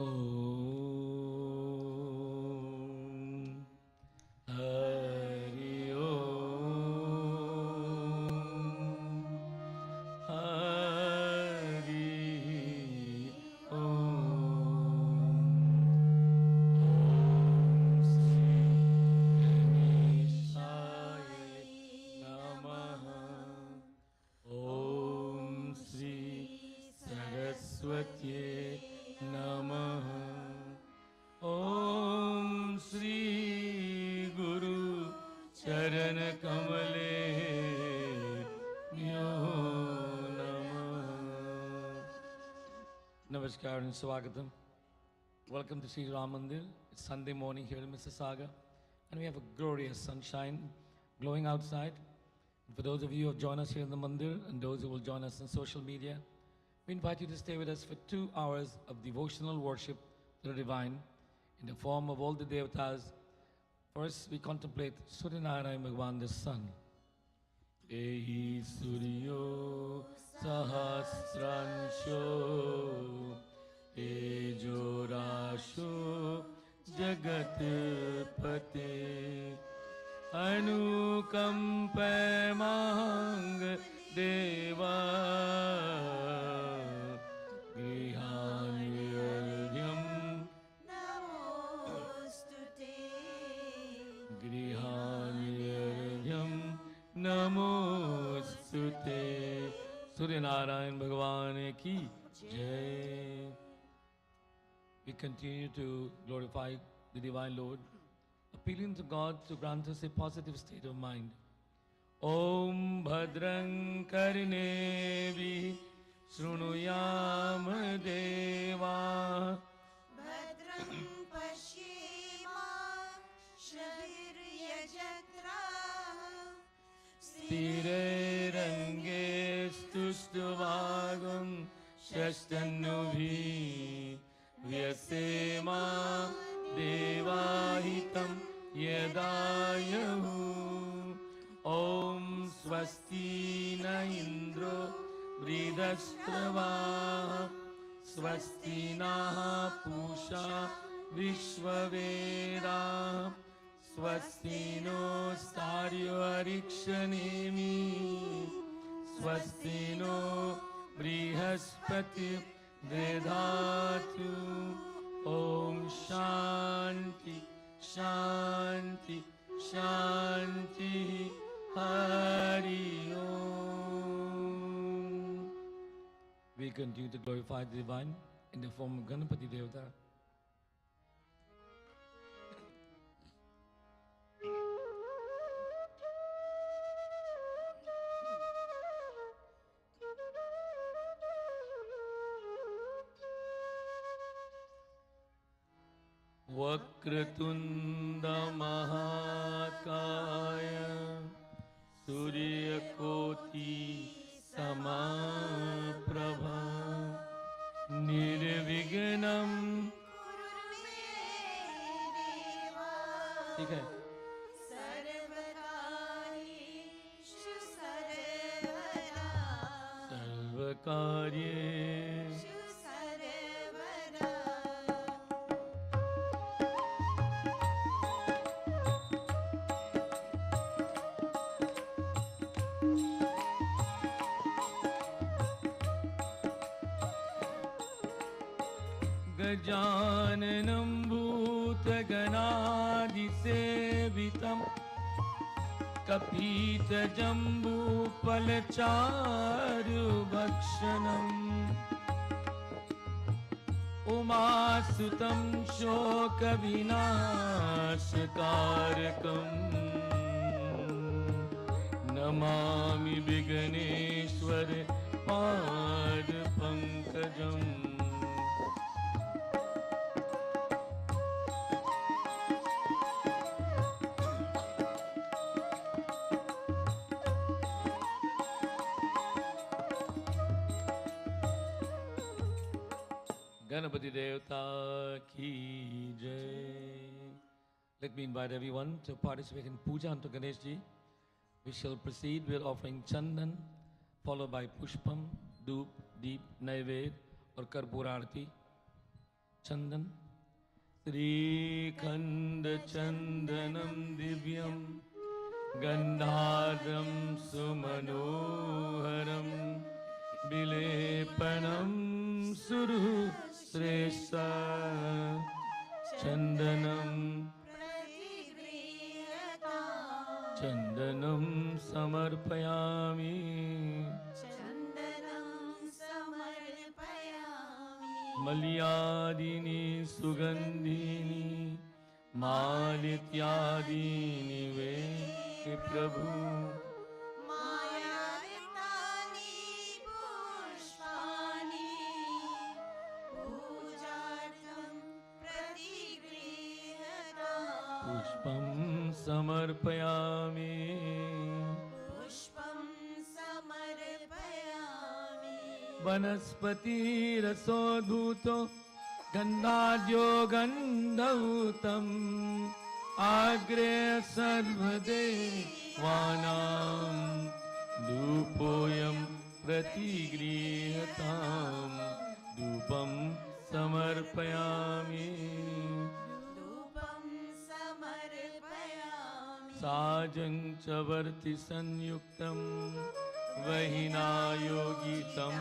ओम हरि ओम हरि ओम। ओम श्री गणेशाय नमः। ओम श्री सरस्वत्यै नमः। ओम श्री गुरु चरण कमलेभ्यो नमः। Namaskar and Swagatam. Welcome to Sri Ram Mandir. It's Sunday morning here in Mississauga, and we have a glorious sunshine glowing outside. And for those of you who have joined us here in the Mandir and those who will join us on social media, we invite you to stay with us for 2 hours of devotional worship to the divine in the form of all the devatas. First, we contemplate Suryanarayan Bhagwan, the sun. Ehi Suryo Sahasransho Tejo Rasho Jagat Pate Anukampa Mang Deva Grihanyam Grihanyam Namostute. Suryanarayan Bhagwan ki Jai. We continue to glorify the Divine Lord, appealing to God to grant us a positive state of mind. Om Bhadrang Karnevi Shrunuyam Deva Bhadram Pashima Shaviryajatrah Stire Range Stustuvagam Shastanubhi Vyasema Devahitam Yadayahu. Om Swasti Na Indro Vridastrava Swasti Na Pusha Vishvaveda Swasti No Staryo Arikshanemi Swasti No Brihaspati Vedhatu. Om Shanti Shanti Shanti Hari Om. We continue to glorify the divine in the form of Ganapati Devata. Vakratunda Mahakaya Suryakoti Samaprabha Nirvignam. ठीक है सर्वकार्येषु सर्वदा सर्वकार्येषु सर्वदा गजाननं भूतगणादिसेवितं कपीतजम्बूफलचारुभक्षणम् उमासुतं शोकविनाशकारकम् Namami Vighneshwar पादपङ्कजम्. Ganapati Devata ki Jai. Let me invite everyone to participate in Puja unto Ganesh Ji. We shall proceed with offering Chandan, followed by Pushpam, Doop, Deep, Naived or Karpura Arati. चंदन श्रीखंड चंदनम दिव्यम गंधार्द्रं सुमनोहरं विलेपनं सुरु श्रेष्ठ चंदनं चंदनं समर्पयामि मल्यादिनी सुगंधिनी मालित्यादीनि वे प्रभु मायारितानि पुष्पाणि पूजार्थं प्रतिगृह्यताम् पुष्पं समर्पयामि पुष्पं समर्पयामि वनस्पतिरसोद्भूतो गन्धाद्यो गन्धौतम् आग्रे सर्वदेवानां धूपोऽयं प्रतिगृह्यताम् धूपं समर्पयामि धूपं समर्पयामि साजं च वर्ति संयुक्तं वहिनायोगितं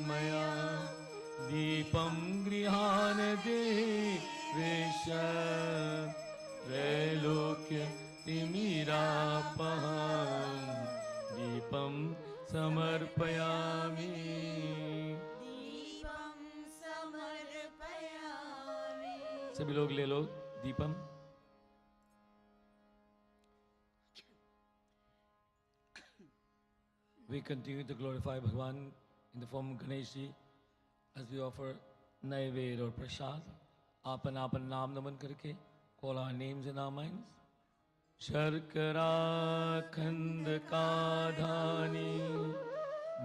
मया दीपं गृहाण देवेश त्रैलोक्य तिमिरापहं दीपं समर्पयामि दीपं समर्पयामि सभी लोग ले लो Deepam We continue to glorify Bhagavan in the form of Ganeshi as we offer Naived or Prasad. Apan naam naman karke, call our names in our minds. Sharkara khand kadhani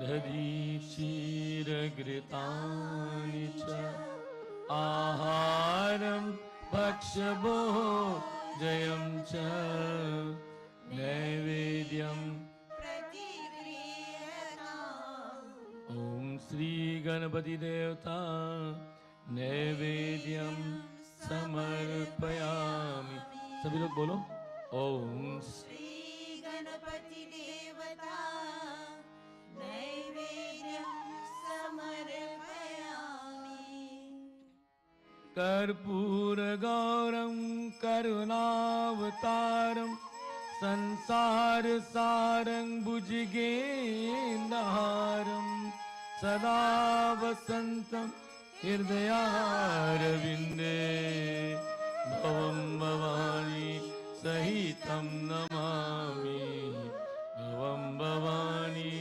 dadi chira gritani cha aharam bhakshabo jayam cha naivedyam Om Shri Ganapati Devata Naivedyam Samarpayami सभी लोग बोलो ओम श्री गणपति देवता नैवेद्यं समर्पयामि कर्पूर गौरम करुणावतारम संसार सारं भुजगेन्द्रहारं सदा वसन्तं हृदयारविन्दे भवं भवानी सहितं नमामि भवं भवानी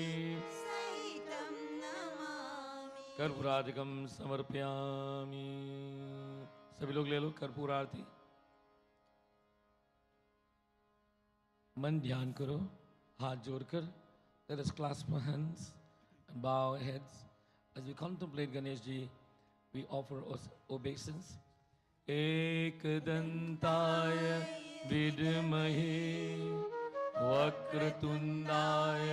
सहितं नमामि कर्पूरादिकं समर्पयामि सभी लोग ले लो कर्पूर आरती मन ध्यान करो हाथ जोड़कर let us clasp our hands and bow our heads as we contemplate Ganesh ji we offer obeisance एकदन्ताय विद्महे वक्रतुण्डाय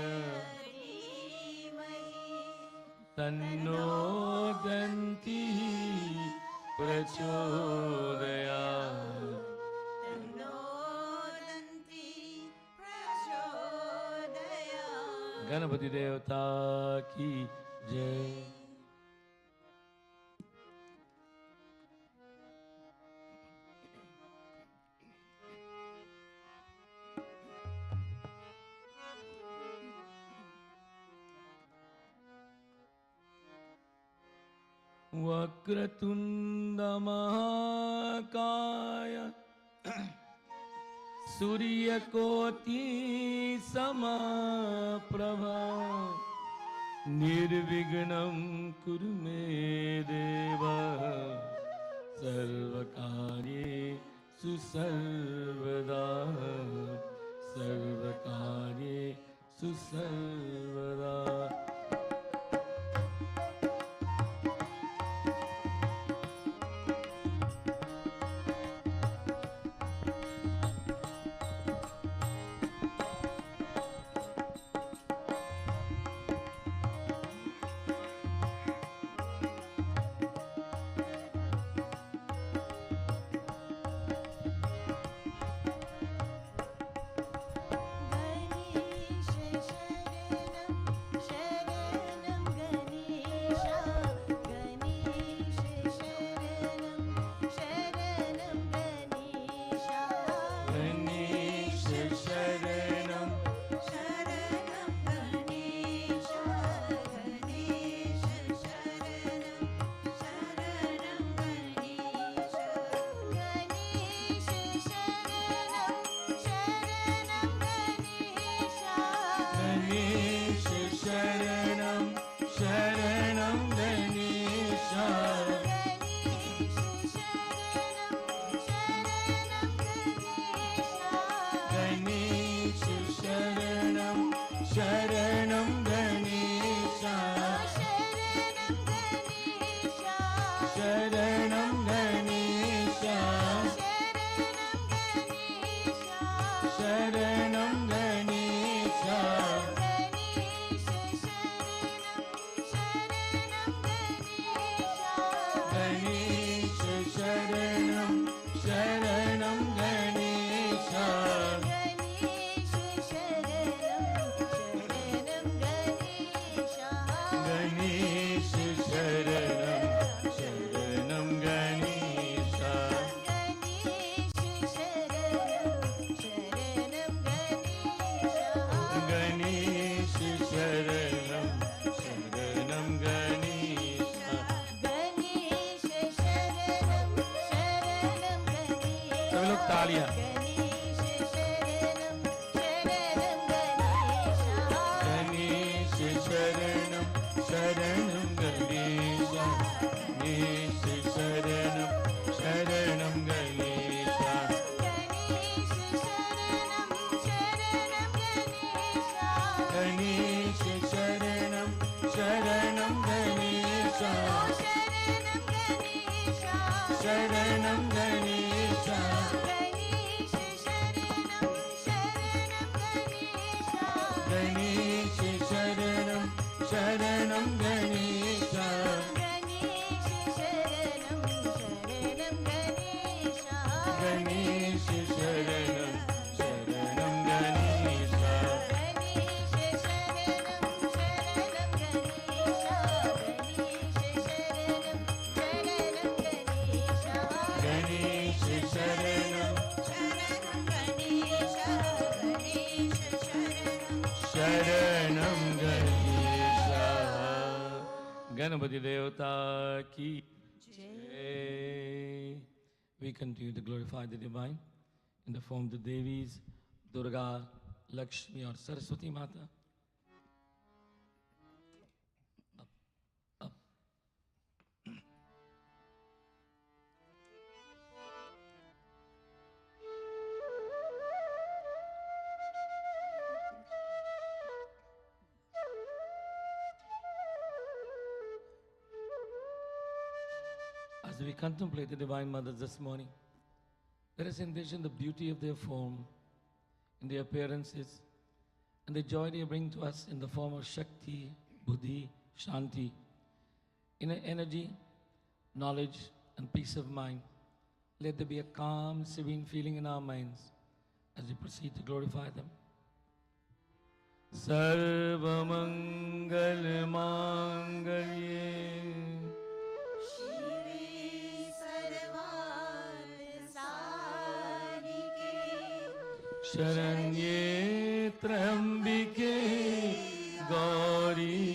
तन्नो दन्तिः प्रचोदयात् गणपति देवता की जय वक्रतुंड महाकाय सूर्यकोटि समप्रभा निर्विघ्नं कुरु मे देव सर्वकार्येषु सर्वदा सर्वकार्येषु सर्वदा तालियां। गणेश शरणं शरणं गणेश गणेश शरणं शरणं गणेश गणेश शरणं शरणं गणेश शरणं गणेश गणेश शरणं शरणं गणेश गणेश शरणं शरणं गणेश गणेश शरणं शरणं गणेश गणपति देवता की जय. We continue to glorify the divine in the form of the Devis, Durga, Lakshmi or Saraswati Mata. Up, up. As we contemplate the Divine Mothers this morning, let us envision the beauty of their form, in their appearances, and the joy they bring to us in the form of Shakti, Buddhi, Shanti, inner energy, knowledge, and peace of mind. Let there be a calm, serene feeling in our minds as we proceed to glorify them. Sarva Mangal Mangalye शरण्ये त्र्यंबिके गौरी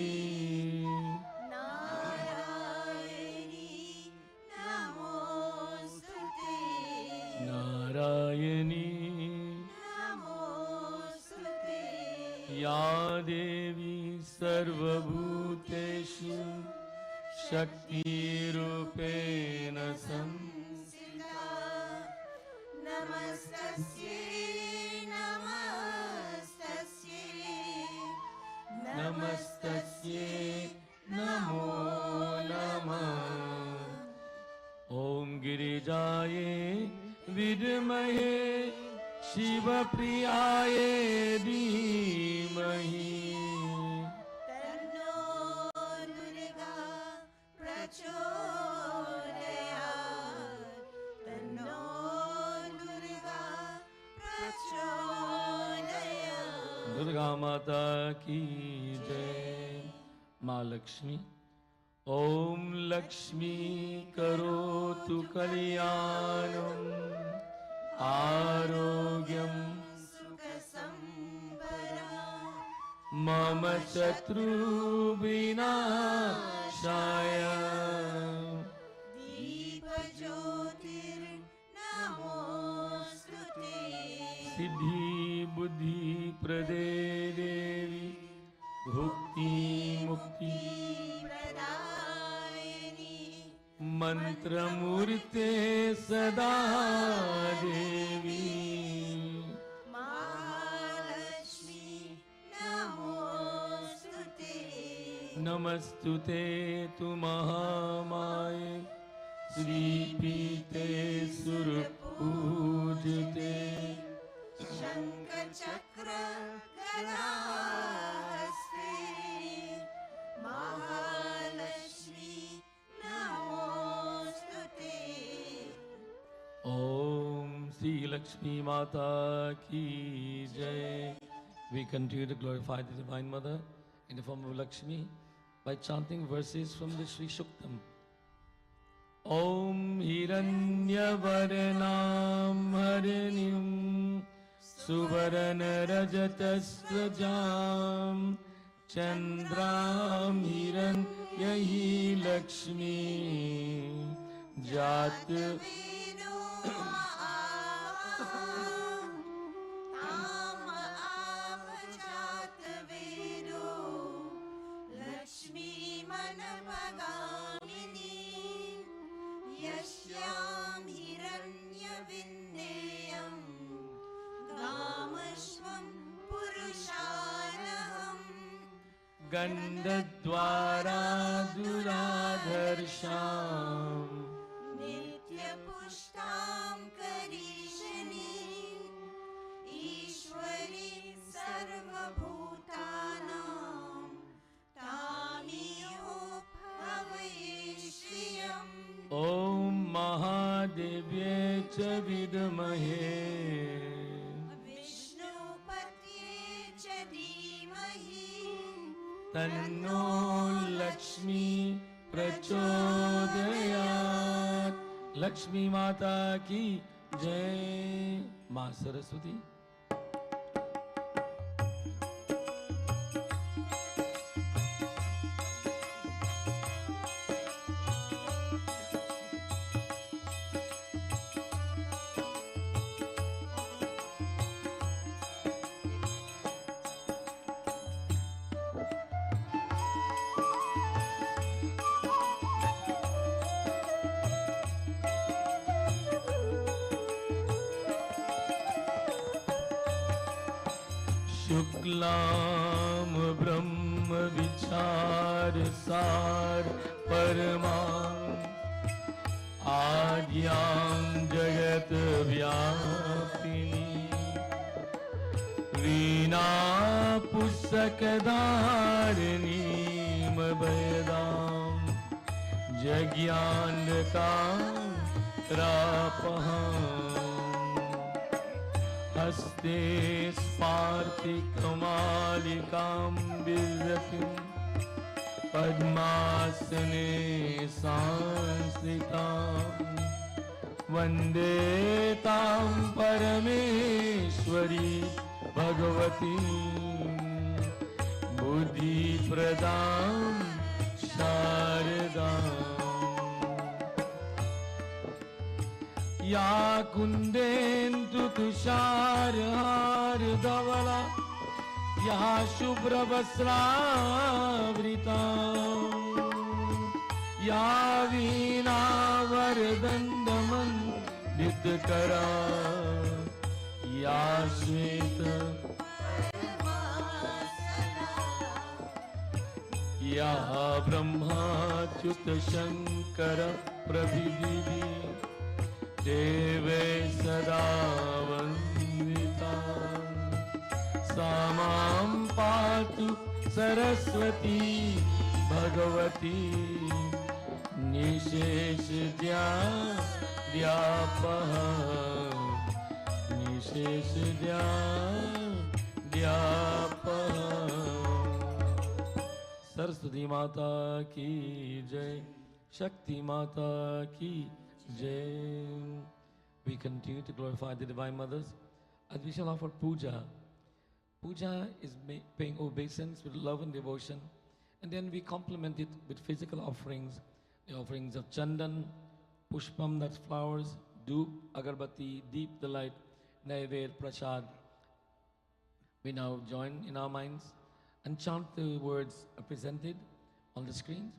नारायणी या देवी सर्वभूतेषु शक्तिरूपेण संस्थिता नमस्तस्यै नमस्तस्यै नमो नमः. ॐ गिरिजाये विद्महे शिवप्रियाय धीमहि तन्नो दुर्गा प्रचोदयात् तन्नो दुर्गा प्रचोदयात्. दुर्गा माता की जय. माँ लक्ष्मी ओम लक्ष्मी करोतु कल्याणम् आरोग्यं सुखसम्पदाम् मम शत्रुविनाशाय दीपज्योतिर्नमोऽस्तुते. सिद्धि बुद्धि प्रदे देवी भुक्ति मुक्ति प्रदायिनी मंत्रमूर्ते सदा देवी महालक्ष्मी नमोऽस्तुते. नमस्तुते तु महामाये श्रीपीते सुरपूजिते शङ्खचक्र गदाहस्ते Mahalakshmi नमोऽस्तुते. Om Sri Lakshmi Mata Ki Jai. We continue to glorify the Divine Mother in the form of Lakshmi by chanting verses from the Sri Shuktam. Om Hiranyavarnam Harinim Suvarana Rajatasrajam Chandram Hiranyahi Lakshmi Jat गन्धद्वारा दुराधर्षाम् नित्यपुष्टां करीशनीं ईश्वरी सर्वभूतानां तामियो भवये श्रियम् ॐ महादेव्ये च विद्महे विष्णुपत्ये च धीमहि तन्नो लक्ष्मी प्रचोदयात्। लक्ष्मी माता की जय। माँ सरस्वती। शुक्लां ब्रह्म विचार सार परमां आद्यां जगत व्यापिनी वीणा पुस्तकधारिणीं वेदां जज्ञानकारापहां हस्ते स्फार्तिकमालिकां विरतिं पद्मासने संस्थितां वन्दे तां परमेश्वरी भगवतीं बुद्धिप्रदां शारदाम्। या कुन्देन्दु तुषारहार धवला या शुभ्रवस्त्रावृता या वीणा वरदण्डमण्डितकरा या श्वेत या ब्रह्माच्युत शङ्कर प्रभृतिः देवे सदा वन्दिता सा मां पातु सरस्वती भगवती निशेषज्ञानव्यापः निशेषज्ञानव्यापः। सरस्वती माता की जय। शक्ति माता की Jai. We continue to glorify the Divine Mothers as we shall offer puja. Puja is paying obeisance with love and devotion, and then we complement it with physical offerings, the offerings of chandan, pushpam, that's flowers, doop, agarbatti, deep, the light, naivaid, prasad. We now join in our minds and chant the words presented on the screens.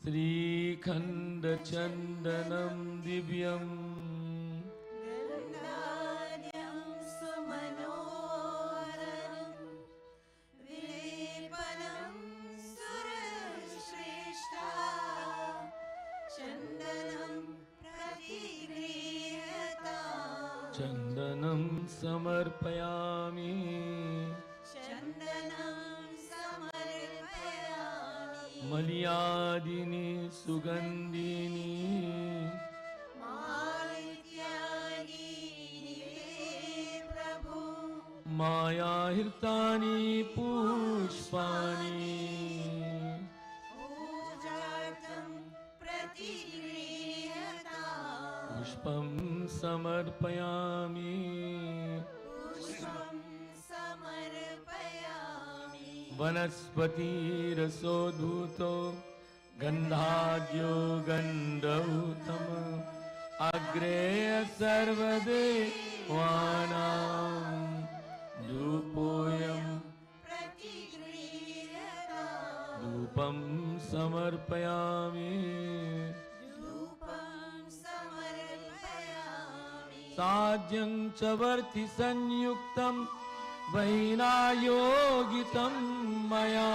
Shrikhand Chandanam दिव्यम गन्धार्यं सुमनोहरं विलेपनं सुरश्रेष्ठा चन्दनं प्रतिगृह्यता चंदनम समर्पयामि चन्दनं मलयादिनी सुगंधिनी मालित्यानि प्रभु मायाहृतानि पुष्पाणि पूजार्थं प्रतिगृह्यता पुष्पं समर्पयामि पुष्पं समर्पयामि वनस्पतिरसोद्भूतो गन्धाद्यो गन्धौतम अग्रे सर्वदेवानां धूपोऽयं प्रतिगृह्यता धूपं समर्पयामि धूपं समर्पयामि साज्यं च वर्ति संयुक्तं वैना योगितं मया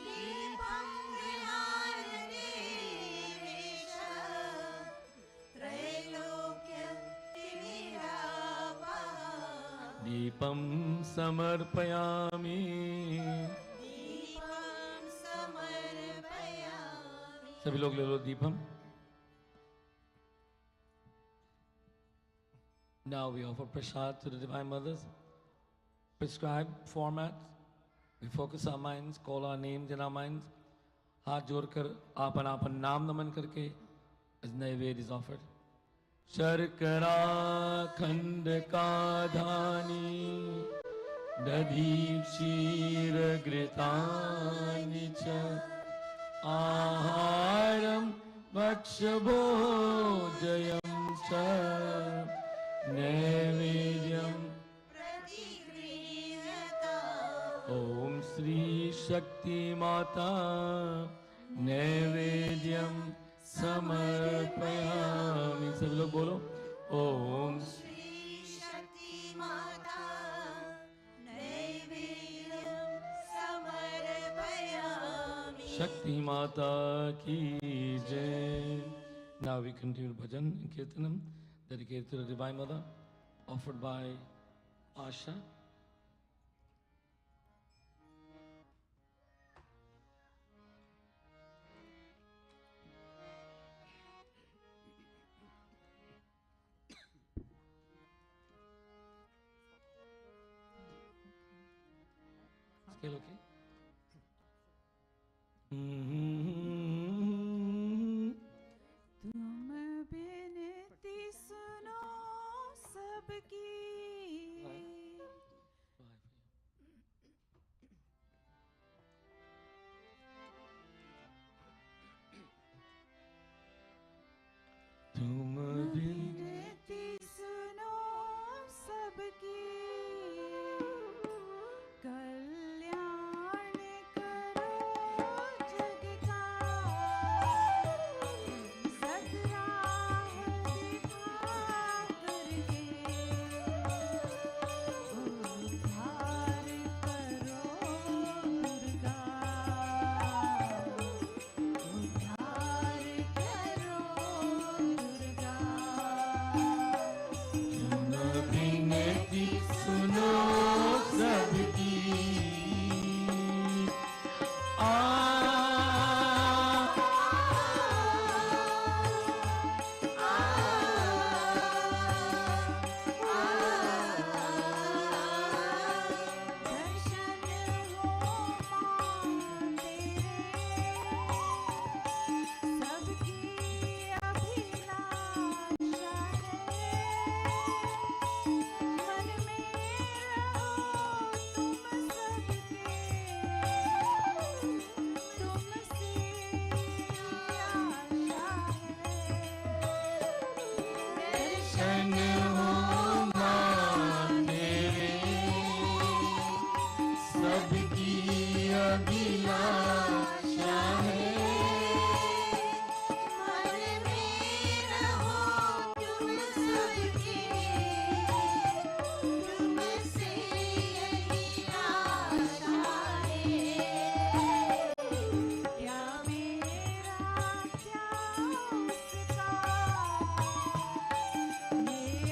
दीपं विहारदेवेश त्रैलोक्यतिमिरापः दीपं समर्पयामि दीपं समर्पयामि। सभी लोग ले लो Deepam. Now we offer prasad to the Divine Mothers. Prescribed format. We focus our minds, call our names in our minds. हाथ जोड़कर आपन नाम नमन करके as नैवेद्य is offered. शर्करा खंड का धानी दधी क्षीर घृतानि च आहारं भक्षभोजयं च नैवेद्यं प्रतिगृह्यताम्। ओम श्री शक्ति माता नैवेद्यं समर्पयामि. सब लोग बोलो ओम श्री शक्ति माता नैवेद्यं समर्पयामि। शक्ति माता की जय. Now we continue bhajan and kirtanam dedicated to the Divine Mother, offered by Asha. Scale okay? तुम बिनती सुनो सबकी तुम बिन बिनती सुनो सबकी कल्याण करो जग का सदराह दिखा करके उद्धार करो दुर्गा उद्धार करो दुर्गा तुम बिनती सुनो सबकी आ दर्शन हो मां तेरे सबकी अभिलाषा है मन में रहो तुम सबके तुमसे आशा है शन हो मां तेरे सबकी अभिलाषा है. मन में रहो तुम सबके तुमसे यही आशा है। क्या मेरा क्या उसका मेरे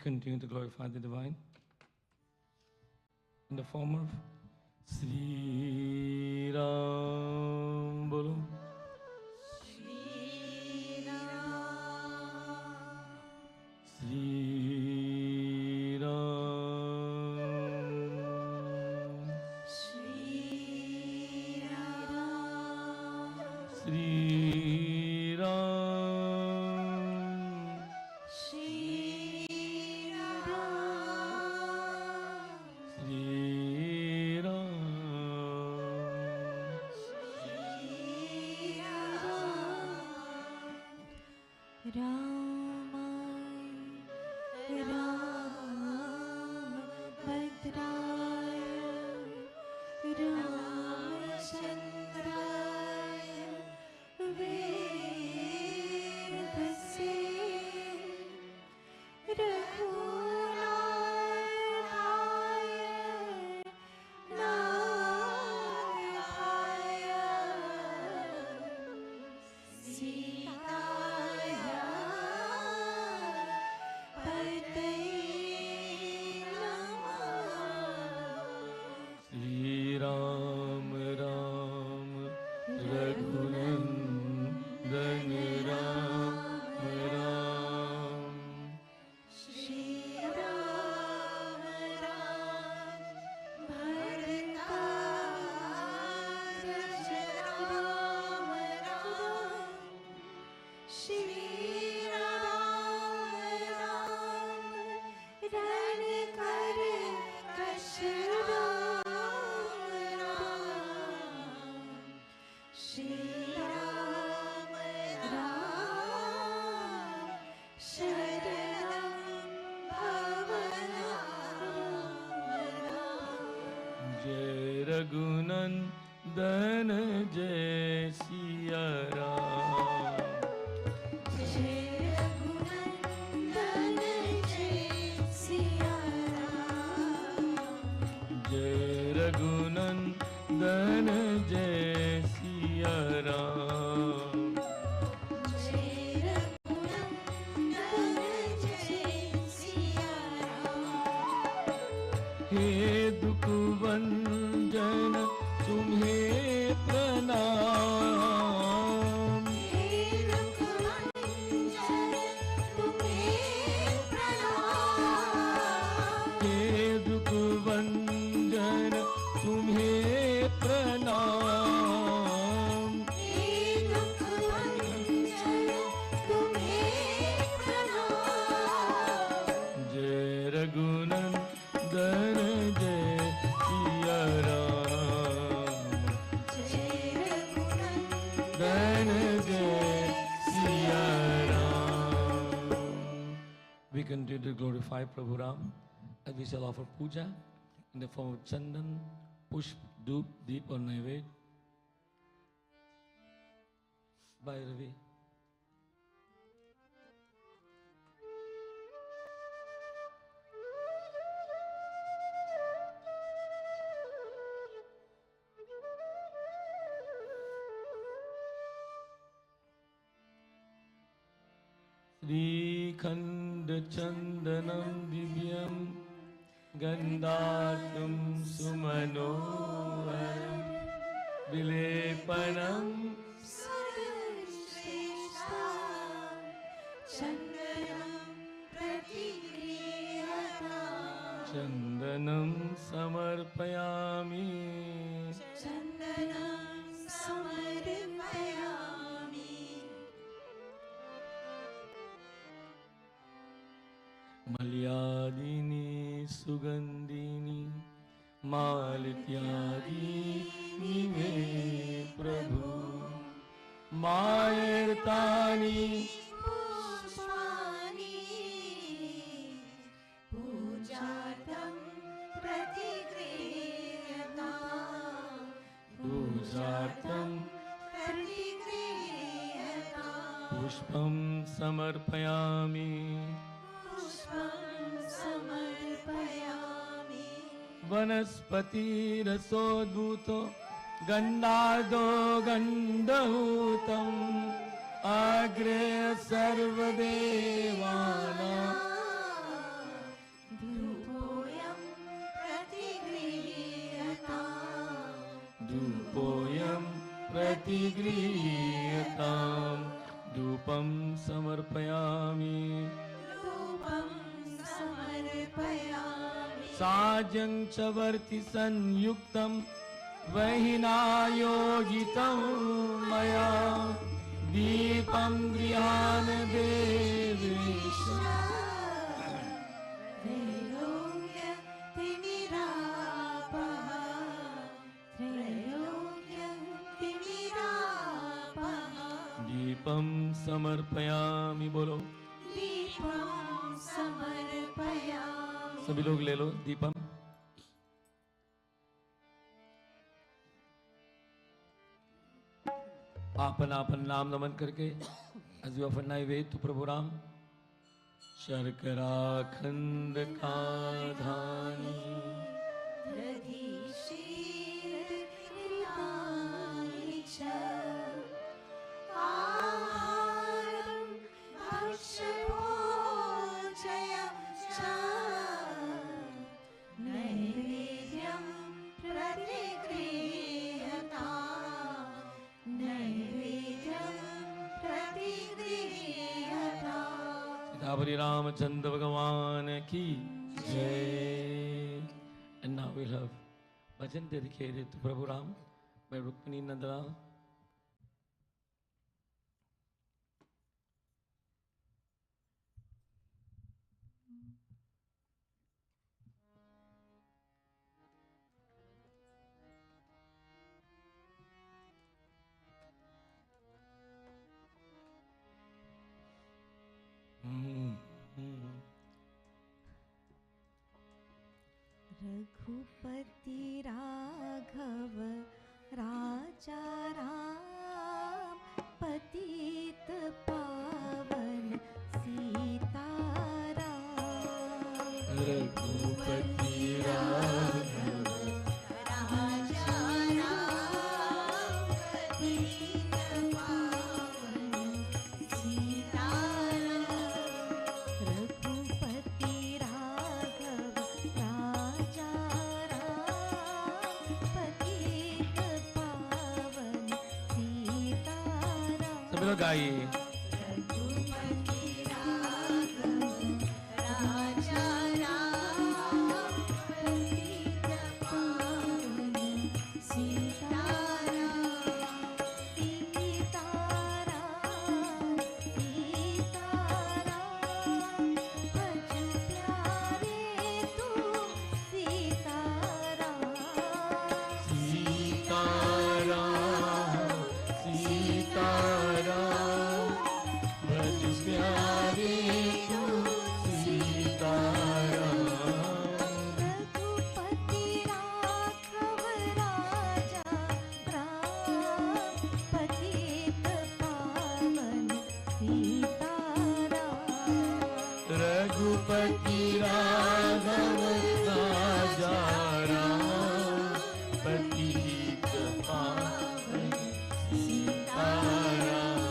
continue to glorify the divine in the form of Sri Ram. Bolo. Shri Ram. Sri Ram. Shri Ram. Sri Ram. Shri Ram. Sri Ram. रामाय रामभद्राय रामचन्द्राय वेदसे रघुनाथाय नाथाय सीताय पतये नमः। Sri Ram Ram Raghunandan Ram Ram. Shri Ram Ram Bharata Ram Ram. Shri Ram Ram Ran Kar Kash Ram Ram. Shri Ram Ram Sharanam Bhavanam. Jai Raghunandan Jai Siya Ram. Jai Raghunandan Jai Siya Ram. Jai Raghunandan Jai Siya Ram. Jai Raghunandan Jai Siya Ram. हे दुख भंजन तुम्हें प्रणाम. हे दुःखभंजन तुम्हें प्रणाम. हे दुख भंजन तुम्हें प्रणाम. हे दुःखभंजन तुम्हें प्रणाम. जय रघुनंदन जय सिया राम. जय रघुनंदन धन जय Siya Ram. We continue to glorify Prabhu Ram as we shall offer puja in the form of chandan, pushp, doop, deep or naived. Bye Ravi. Shrikhand Chandanam दिव्यम गंधार्थम सुमनोहरम विलेपनम सर्वश्रेष्ठा चन्दनं प्रतिगृह्यताम्. चंदनम समर्पयामि. चन्दनं समर्पयामि. मल्यादिनी सुगंधिनी मालित्यादीनि मे प्रभु. मायर्तानि पुष्पाणि पूजार्थं प्रतिगृह्यताम्. पूजार्थं प्रतिगृह्यताम्. पुष्पं समर्पयामि. पुष्पं समर्पयामि. वनस्पतिरसोद्भूतो गन्धादो गन्धहूतम् अग्रे सर्वदेवानां प्रतिगृह्यताम् धूपं समर्पयामि धूपं समर्पयामि साजं च वर्ति संयुक्तं वहिनायोजितं मया दीपं गृहाण देवेश दीपं समर्पयामि बोलो दीपं समर्पयामि सभी लोग ले लो दीपम आपन आपन नाम नमन करके as you offer नैवेद्य प्रभु राम शर्करा खंड का धानी दधि क्षीर कृपाणि च आहारं भक्ष्यभोजनं च नैवेद्यं प्रतिगृह्यताम् नैवेद्यं प्रतिगृह्यताम् सीतापति रामचंद्र भगवान की जय. And now we'll have bhajan dedicated to Prabhu Ram by Rukmini Nandalal. Raghupati Raghav राजा राम पतित पावन सीताराम रघुपति राघव राजा राम पतित पावन सीताराम रघुपति राघव राजा राम पतित पावन सीताराम सभी लोग गाइए रघुपति राघव राजा राम पतित पावन सीताराम सीताराम सीताराम भज प्यारे तू सीताराम सीताराम सीताराम भज प्यारे तू सीताराम रघुपति राघव राजा राम पतित पावन सीताराम रघुपति राघव राजा राम पतित पावन सीताराम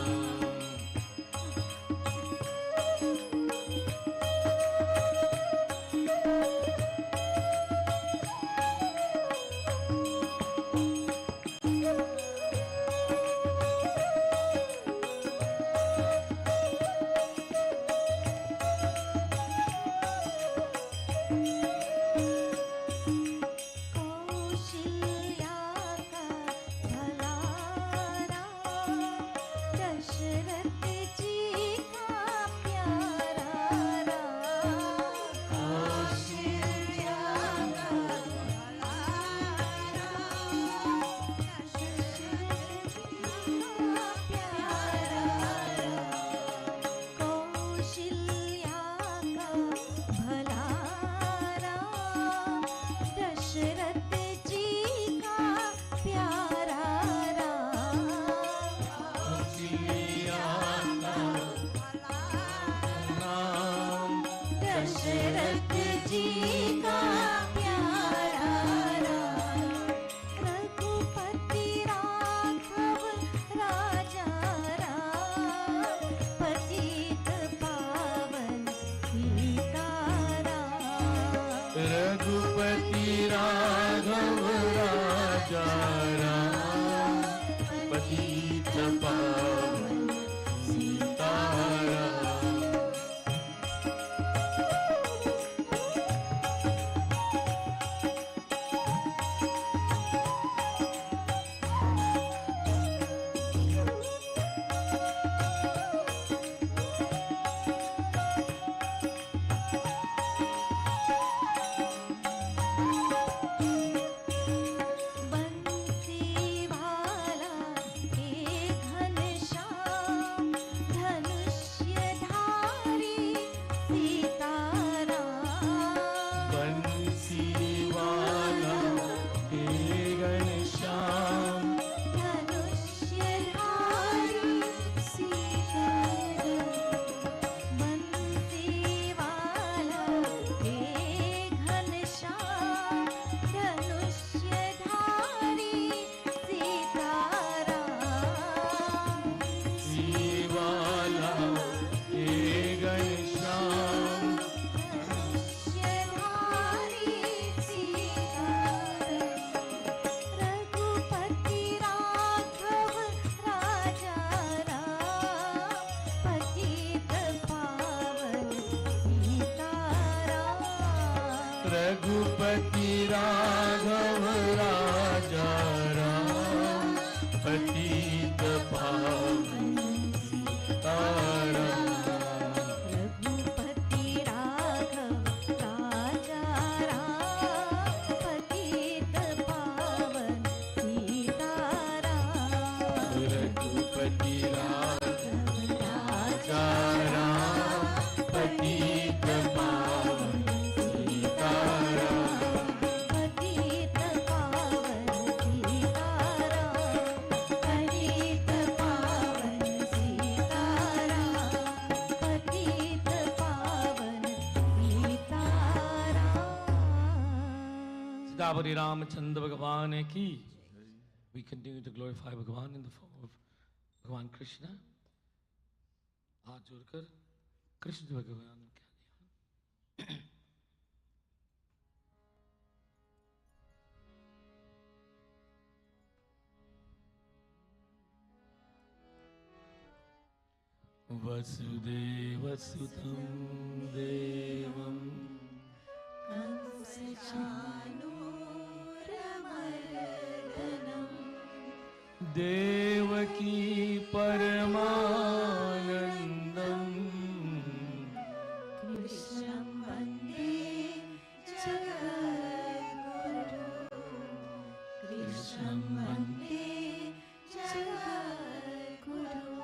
रघुपति राघव राजा राम पतित पावन सीताराम रघुपति राघव राजा राम पतित पावन सीताराम रघुपति राघव राजा राम पतित पावन सीताराम पतित पावन सीताराम पतित पावन सीताराम पतित पावन सीताराम। सीतापति रामचंद्र भगवान की। We continue to glorify भगवान in the form of भगवान कृष्ण। हाथ जोड़कर कृष्ण भगवान कह दिया। वसुदेवसुतं देवं कंसचाणूरमर्दनम् देवकी परमानन्दम् कृष्णं वन्दे जगद्गुरुं कृष्णं वन्दे जगद्गुरुं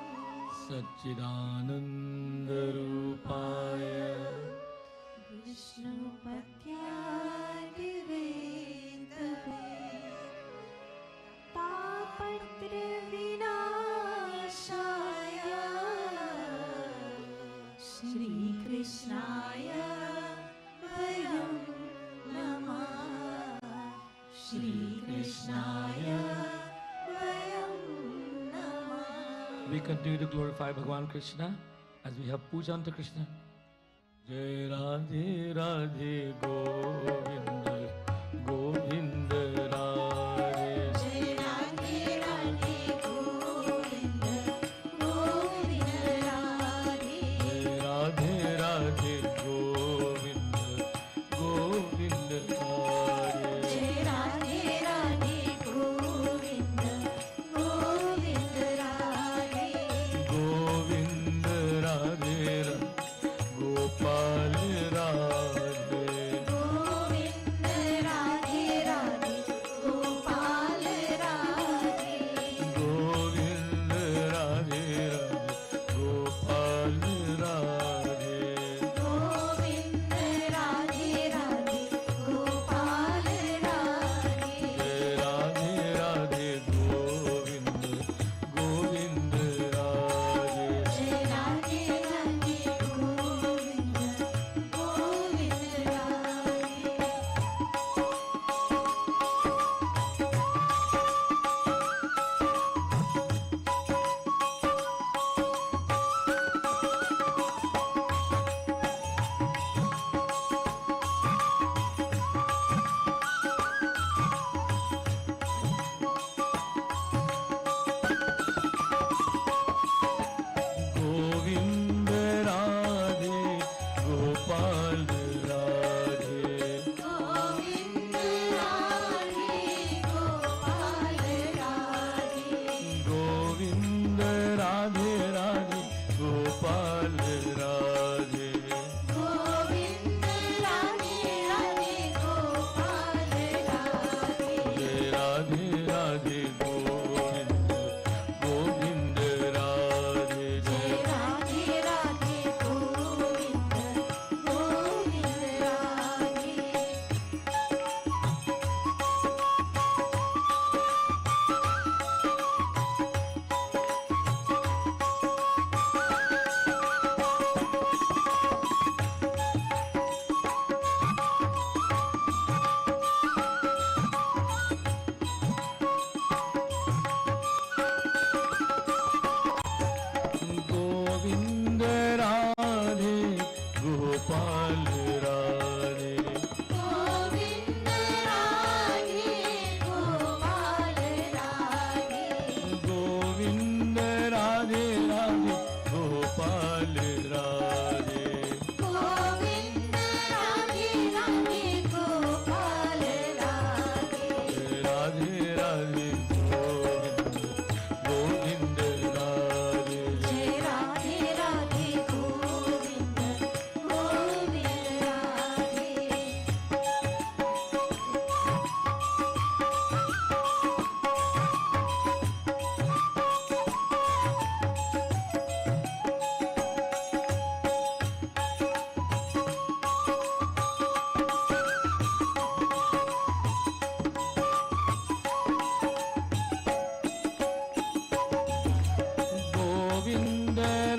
सच्चिदानन्दरूपाय विष्णुपत्यादिवेदवे तापत्रविनाशाय श्रीकृष्णाय वयं नमः श्रीकृष्णाय वयं नमः। We continue to glorify Bhagavan Krishna as we have puja unto Krishna. Jai Radhe Radhe Govind Govind Radhe जय Radhe Radhe Govind Govind Radhe Radhe Radhe Govind Govind Radhe जय Radhe Radhe Govind Govind Radhe Govind Radhe Gopal Radhe Govind Radhe Radhe Gopal Radhe Govind Radhe Gopal Radhe Govind Radhe Radhe Gopal Radhe Jai Radhe Radhe Govind Govind Radhe जय Radhe Radhe Govind Govind Radhe Govind Radhe Gopal Radhe Govind Radhe Gopal Radhe Govind Radhe Radhe Gopal Radhe Govind Radhe Radhe Gopal Radhe Jai Radhe Radhe Govind Govind Radhe जय Radhe Radhe Govind Govind Radhe Govind Radhe Gopal Radhe Govind Radhe Gopal Radhe Govind Radhe Radhe Gopal Radhe Govind Radhe Radhe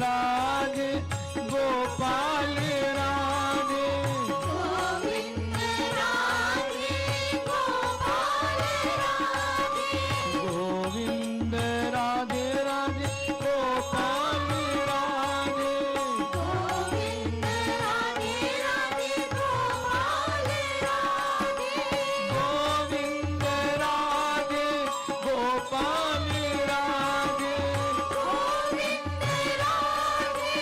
Radhe Gopal Radhe Govind Radhe Gopal Radhe Govind Radhe Radhe Gopal Radhe Govind Radhe Radhe Gopal Radhe Govind Radhe Gopal Radhe Govind Radhe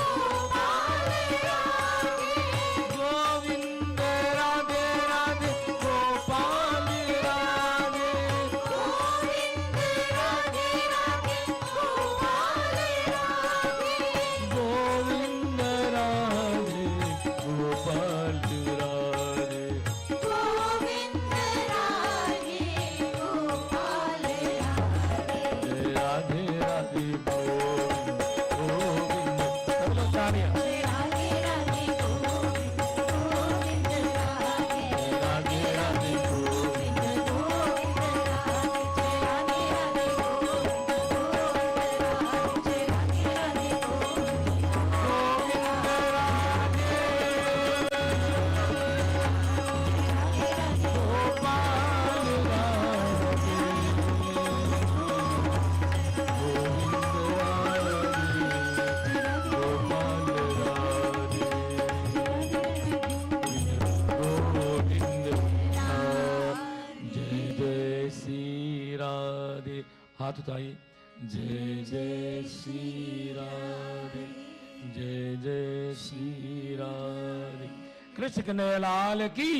Gopal Radhe Govind Radhe Radhe Gopal Radhe Govind Radhe Radhe Gopal Radhe Govind Radhe Gopal Radhe Govind Radhe Gopal Radhe Radhe Radhe Govind Govind सब लोग तालियां राधे राधे गोविंद गोविंद राधे राधे राधे गोविंद गोविंद राधे राधे राधे गोविंद गोविंद राधे राधे गोविंद गोपाल राधे गोपाल राधे गोविंद जय जय श्री राधे हाथ उठाइए जय जय श्री राधे जय जय श्री राधे कृष्ण कन्हैया लाल की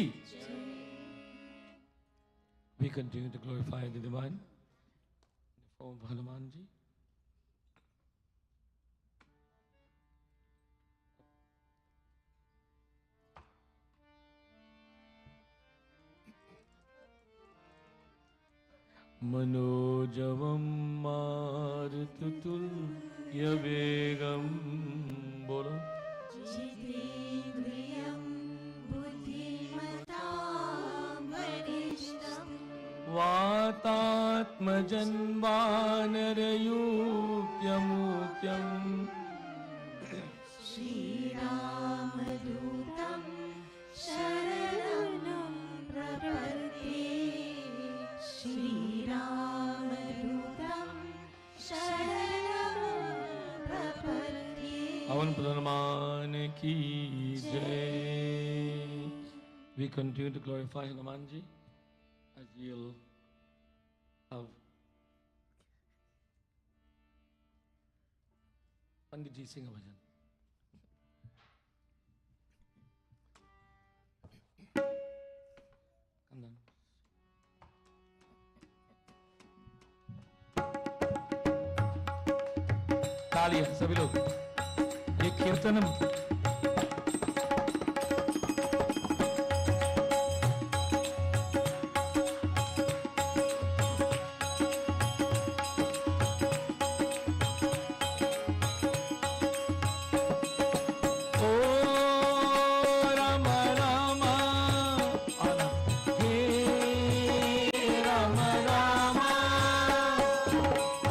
We continue to glorify the divine in the form of Hanuman ji. मनोजवं मारुततुल्यवेगं बोलो जितेन्द्रियं बुद्धिमतां वरिष्ठं वातात्मजन्वानरयूप्यमूर्त्यम् श्रीरामदूतं शरणं प्रपद्ये श्रीरामदूतं शरणं प्रपद्ये पवन प्रधान की जय. We continue to glorify Hanuman ji as you'll have Pandit ji sing a bhajan. Come down. तालियां सभी लोग ये कीर्तनम ओ राम राम आना हे राम राम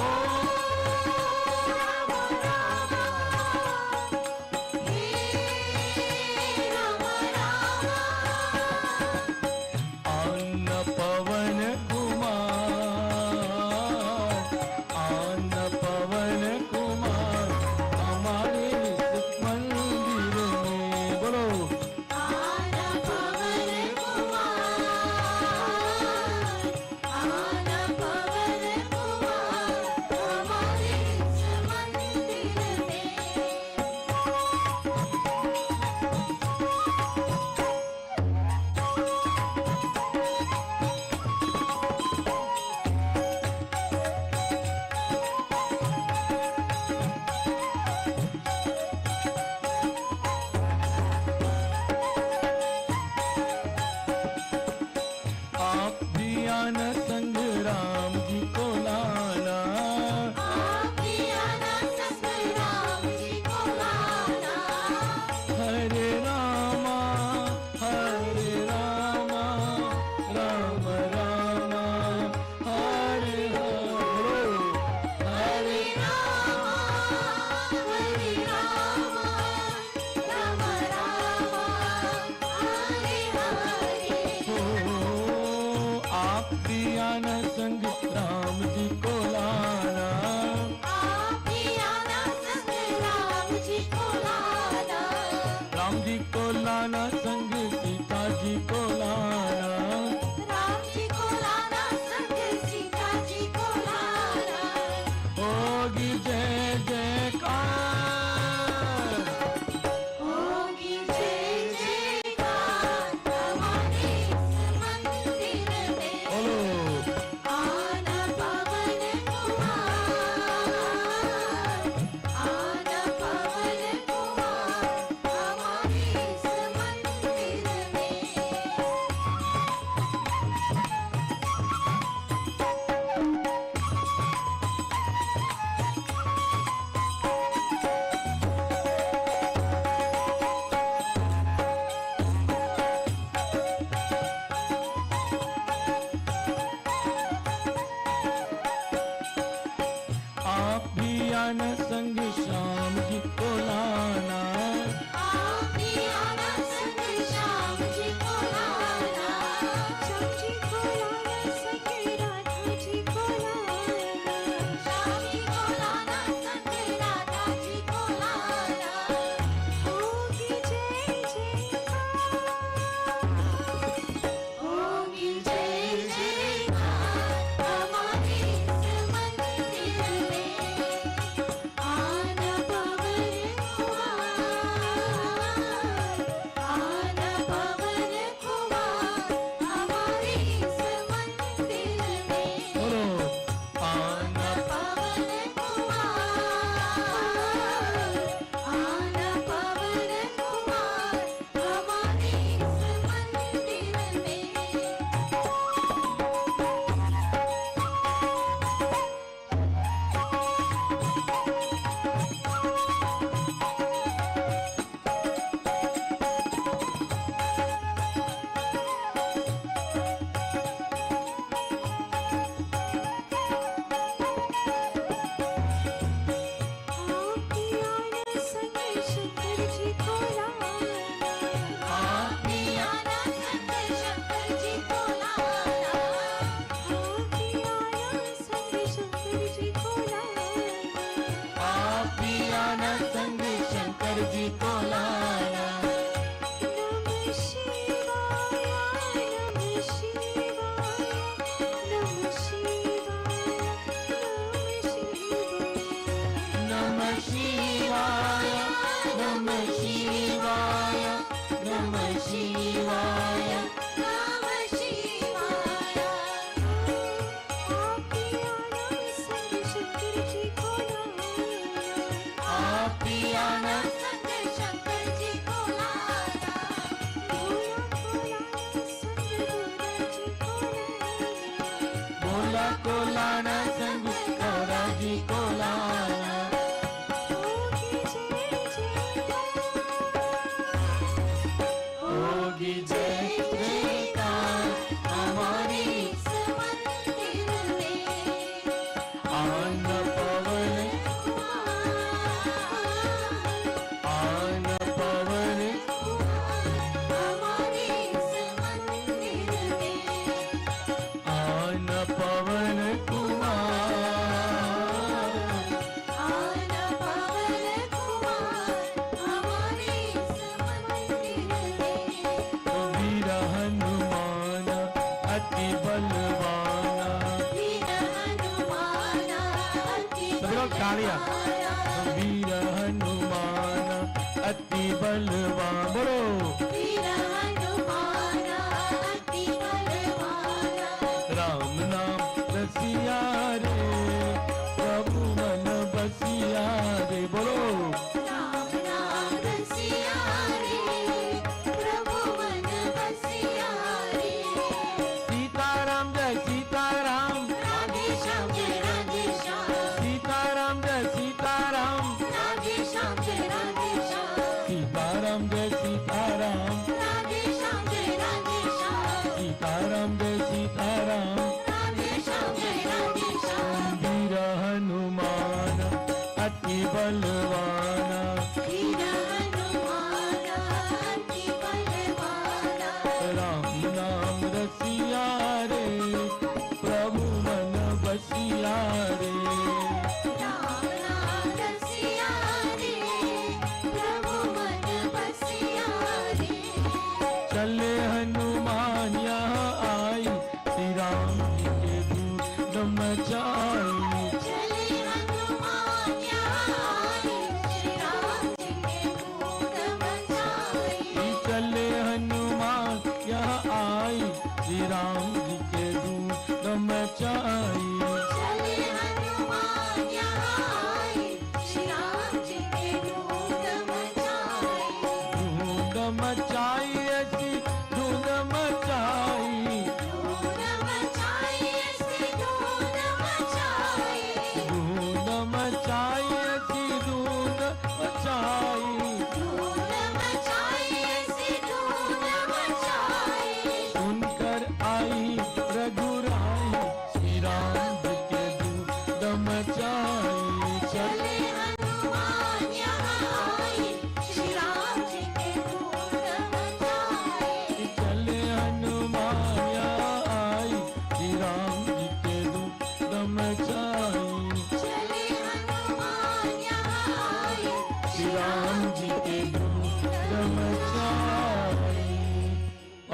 ओ अन्न पवन कुमार हमारे इस मंदिर को लाना संग सीता जी को लाना, राम जी को लाना संग सीता जी को लाना, होगी जय जयकार, होगी जय जयकार हमारे इस मंदिर में। बोलो आना पवन कुमार, आना पवन कुमार हमारे इस मंदिर में। आप भी आना संग श्याम जी को लाना, आप भी आना संग श्याम जी को लाना, श्याम जी को लाना संग राधा जी को लाना, श्याम जी को लाना संग राधा जी को लाना, होगी जय जयकार, होगी जय जयकार हमारे इस मंदिर में। आना पवन कुमार, आना पवन कुमार हमारे इस मंदिर में। बोलो आना पवन कुमार, आना पवन कुमार हमारे इस मंदिर में। आप भी आना संग शंकर जी को लाना, आप भी आना संग शंकर जी को लाना, आप भी आना संग शंकर जी को लाना, आप भी आना संग शंकर जी को लाना, नमः शिवाय, नमः शिवाय, नमः शिवाय, नमः शिवाय। नमः शिवाय, नमः शिवाय, नमः शिवाय, नमः शिवाय। आप भी आना संग शंकर जी को लाना, आप भी आना संग शंकर जी को लाना, भोला को लाना संग गौरा जी को लाना, भोला को लाना संग होगी जय जयकार, होगी जय जयकार हमारे इस मंदिर में। आना पवन, आना पवन, हमारे इस मंदिर में। आना पवन कुमार, आना पवन कुमार हमारे इस मंदिर में। वीर हनुमान अति बलवाना, वीर हनुमान अति सभी लोग तालियां। बलवाना, वीर हनुमान अति बलवान, बोलो वीर हनुमान अति बलवाना, राम नाम रसिया रे, प्रभु मन बसिया रे, बोलो राम नाम रसिया रे, प्रभु मन बसिया रे। सीताराम जय सीताराम, राधे श्याम जय राधे श्याम, सीताराम जय सीताराम,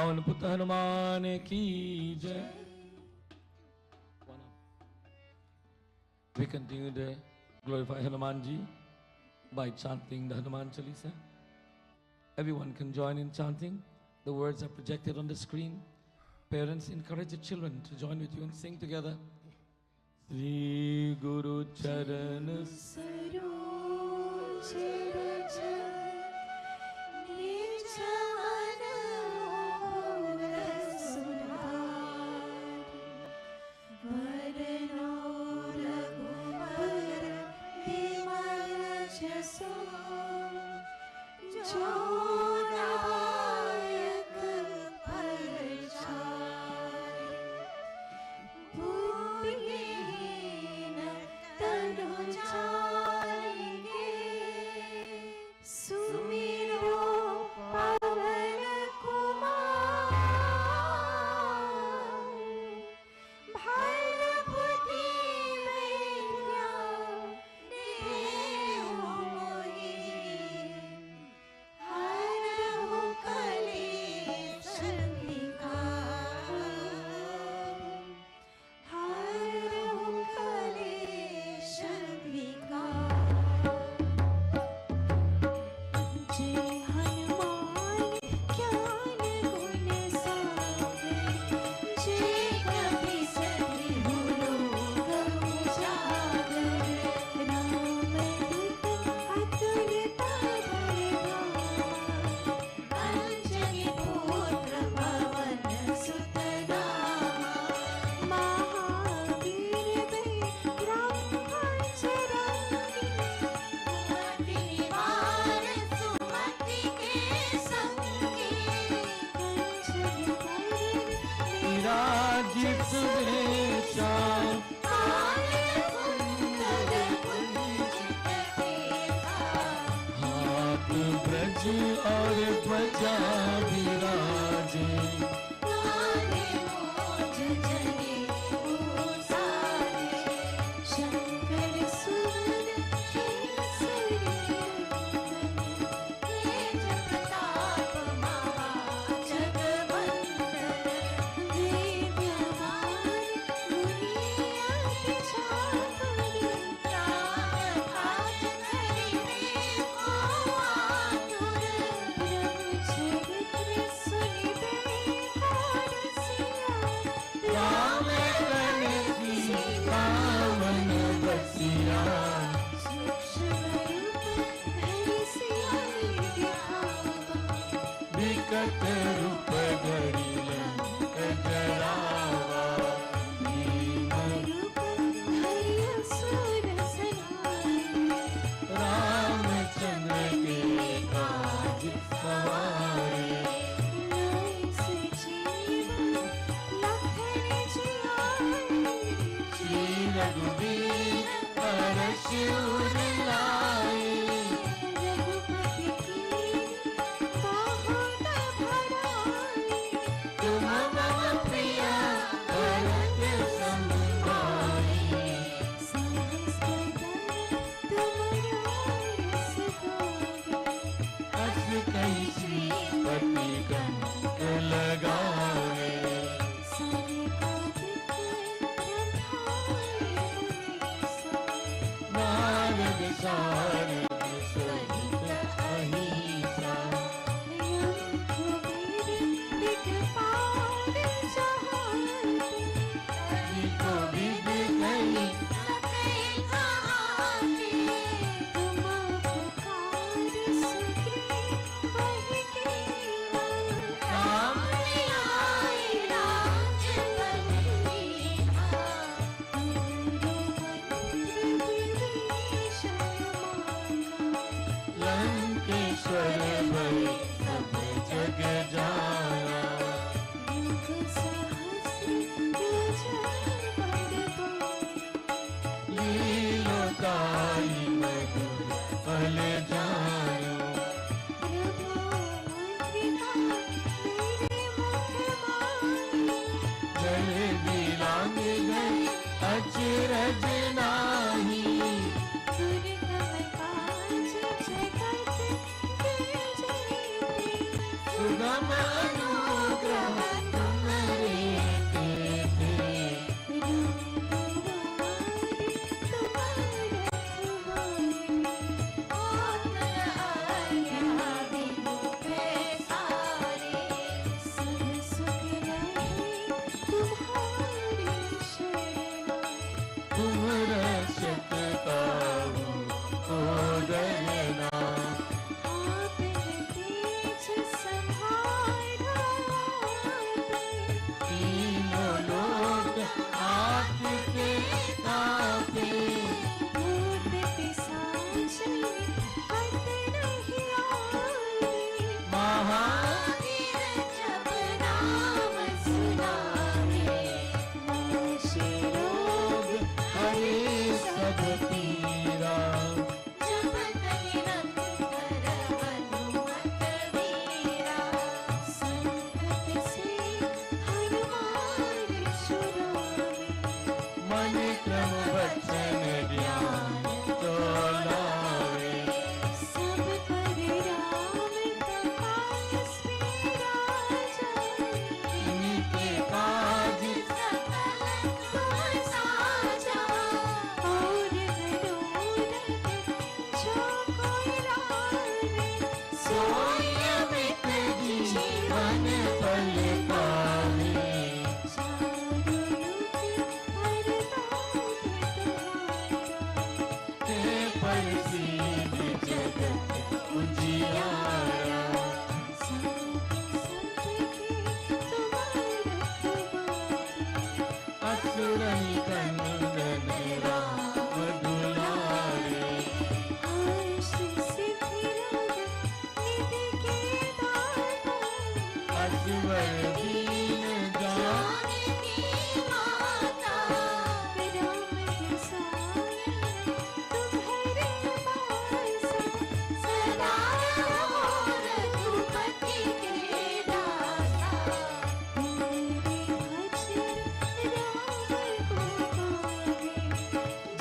पावन पुत्र हनुमान की जय. We continue to glorify Hanumanji by chanting the Hanuman Chalisa. Everyone can join in chanting. The words are projected on the screen. Parents, encourage the children to join with you and sing together. Sri Guru Charan Saroj रज निज मन मोहन सुधार वरनो रघुबर विमल जसो जो नायक फल चारि बुद्धिहीन तनु जानिके सुमिरो पवन कुमार भल बुद्धि विद्या देहु मोहि हरहु कलेश विकार हरहु कलेश विकार जय हनुमान ज्ञान गुण सागर जय कपि सतिहु लोक उजागर रामदूत अतुलित धर्मा अंजनी पुत्र पवन सुत नामा महावीर विक्रम बजरंगी कुमति निवार सुमति के संगी कंचन बरन विराजित सुवेशा कुंदन कुंजित केसा हाथ ब्रज और ध्वजा विराजे काने मोज जने उसारे शंकर सुवन केसरी तेज प्रताप महाजगवंदन दिव्यमान मुनि अति चातुर राम काज करिबे को आतुर ब्रह्मचरित्र सुनिबे को रसिया राम कन सीतावन बसिया सूक्ष्म रूप धरि सियाहि दिखावा विकट रूप धरि लंक जरावा भीम रूप धरि असुर संहारे रामचंद्र के काज सवारे लाए सजीवन लखन जियाए श्री रघुवीर हर्ष उर लाए रघुपति कीन्हि काहू न भराए तुम मम प्रिय भरत सम भाई सहस बदन तुमरो यस गावे हस कहि श्रीपति कंठ लगावे सनकादिक ब्रह्मांड मुनीसा नारद सारद सहित अहिसा रघुवीर बिटपाल जहाते जिको विद कहि सकै कहाते तुम पुकार सुग्रीव वही कीन्हा राम आए राज बलिहारा तुमरो मंत्र विभीषण माना लंकेश्वर भय सब जग जाना युग सहस्र योजन बड़बाई लीलोताई मधुर फल जानो प्रभु मुद्रिका मेरे मुख माही जल दिलांग गई अचरज नाही दुर्गम काज जगत के जेते सुगम अनुग्रह ज्ञान क्रम बचन ध्यान तो लावे सब पर राम तपस्वी राजा इनके काज सकल तुम साजा और मनोरथ जो कोई लावे सोई अमित जीवन फल पावे चारों युग वरदान तुम्हारा हे प्रसिद्ध जगत उजियारा असुर निकंदन राम दुलारे असवर दीन जान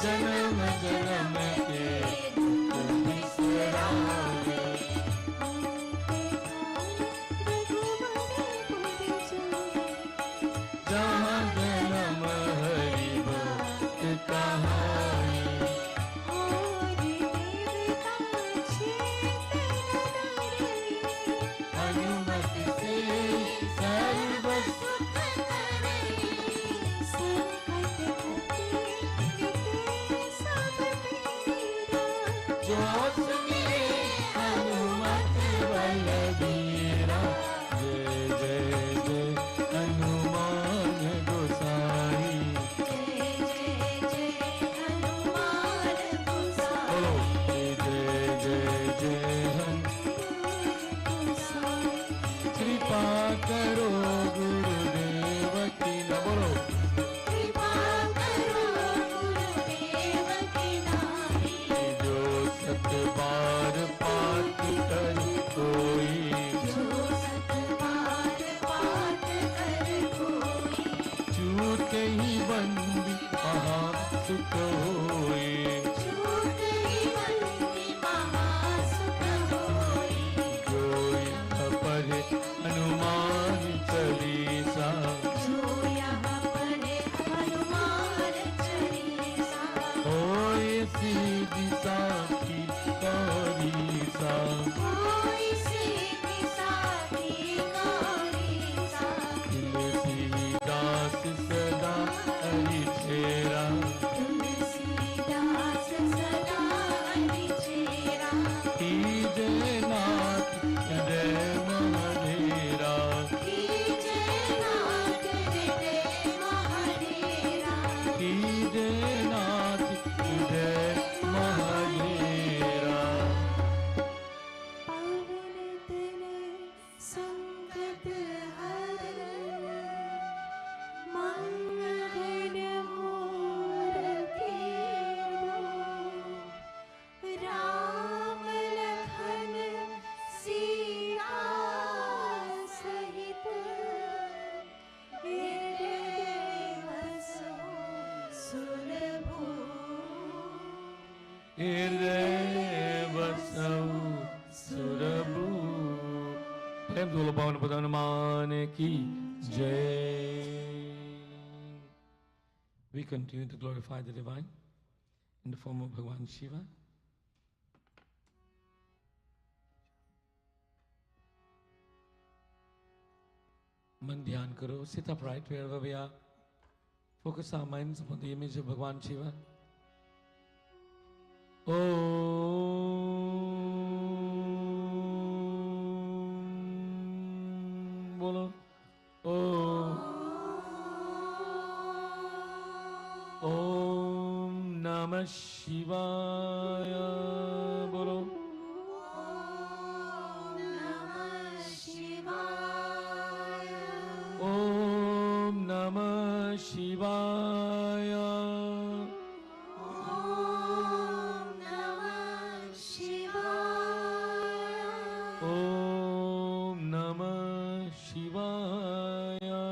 जन्म जन्म के दुख बिसरावे जहाँ जन्म हरि भक्त कहाई अनुमति से सर्व सुख जो सुने हनुमत बलबीरा जय जय जय हनुमान गोसाई बोलो जय जय जय कृपा करो गुरुदेव की न बोलो जो सत बार पाठ कर कोई छूट ही बंदी महा सुख होए जो यह पढ़े हनुमान चालीसा होए सीधी साखी गौरीसा तुलसीदास सदा हरि चेरा कीजे नाथ हृदय महाडेरा कीजे नाथ हृदय महाडेरा राम लखन सीता सहित हृदय बसो सुरभूप हृदय बसौ सुरभू प्रेम से बोलो पवन पद हनुमान की जय We continue to glorify the divine in the form of Bhagavan Shiva. मन ध्यान करो, sit upright wherever we are. Focus our minds upon the image of Bhagavan Shiva. Om बोलो Om Namah Shivaya बोलो Om Namah Shivaya Om Namah Shivaya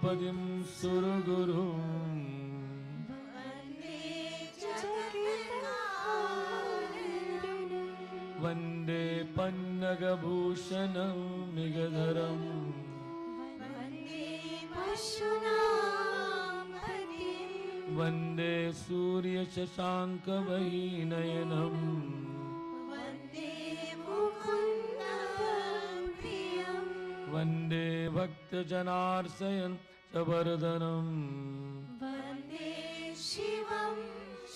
उमापतिं सुरगुरुं वन्दे पन्नगभूषणं मृगधरम् वन्दे सूर्यशशाङ्कवैनयनम् वन्दे भक्तजनार्चयन् प्रवर्धनम् वन्दे शिवं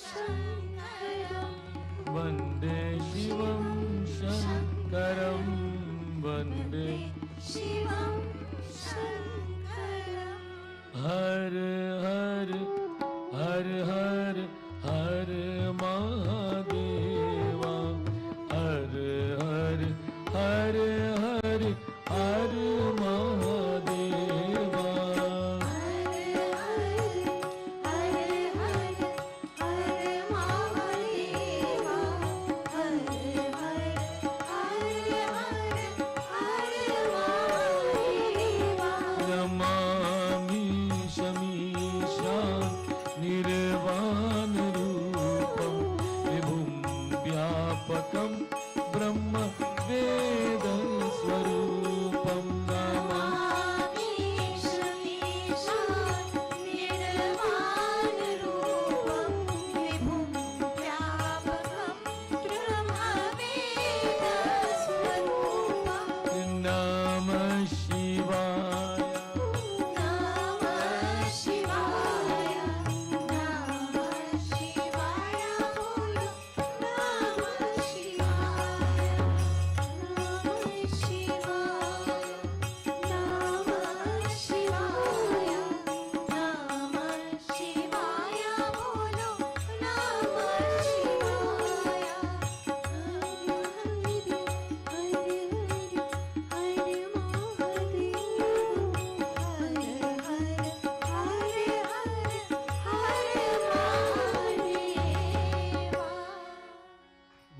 शङ्करं वन्दे शिवं शङ्करं वन्दे शिवं शङ्करं हर हर हर हर हर महादेवा हर हर हर हर हर महादेवा नमामि शमीशा निर्वाणरूपं विभुं व्यापकं ब्रह्म वेदस्वरूपं नमामि नमः शिवाय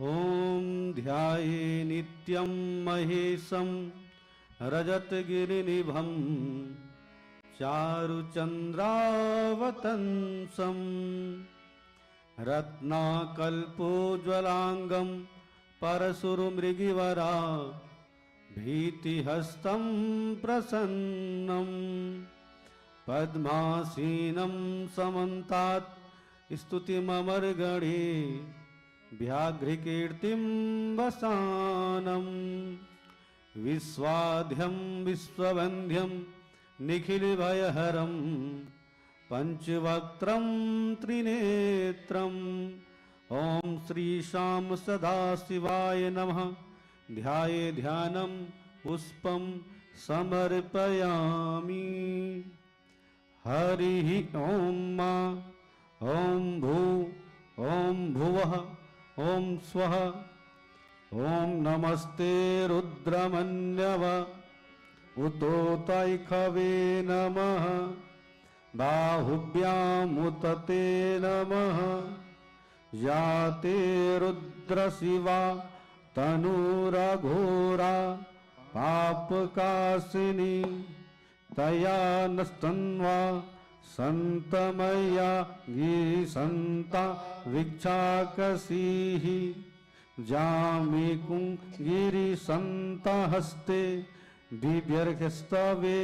ॐ ध्याये नित्यं महेशं रजतगिरिनिभं चारुचन्द्रावतंसं रत्नाकल्पोज्ज्वलाङ्गं परशुरमृगिवरा भीतिहस्तं प्रसन्नं पद्मासीनं समन्तात् स्तुतिममर्गणे व्याघ्रकीर्तिं वसानं विश्वाध्यं विश्ववन्ध्यं निखिलभयहरं पञ्चवक्त्रं त्रिनेत्रम् ॐ श्रीशां सदाशिवाय नमः। ध्याये ध्यानं पुष्पं समर्पयामि। हरिः ॐ मा ॐ भू ॐ भुवः ॐ स्वः ॐ नमस्ते रुद्रमन्यव उतोतैखवे नमः बाहुभ्यामुतते नमः याते रुद्रशिवा तनुरघोरा पापकाशिनी तया नस्तन्वा संतमया गीसंता विक्षाकसीः जामिकुं गिरिसंतहस्ते दिव्यर्घस्तवे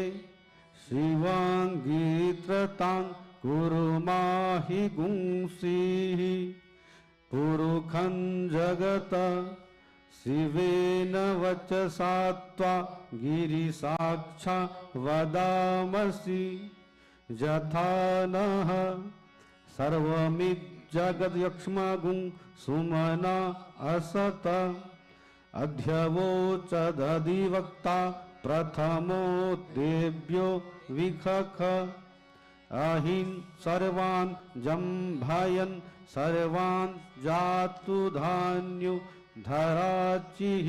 शिवाङ्गीत्रतां कुरुमाहि गुंसीः पुरुखं जगत शिवेन वचसा त्वा गिरिसाक्षा वदामसि यथा नः सर्वमिज्जगद्यक्ष्मगुं सुमना असत अध्यवोचदधिवक्ता प्रथमो देव्यो विखख अहिं सर्वान् जम्भायन् सर्वान् जातु धान्यो धराचिः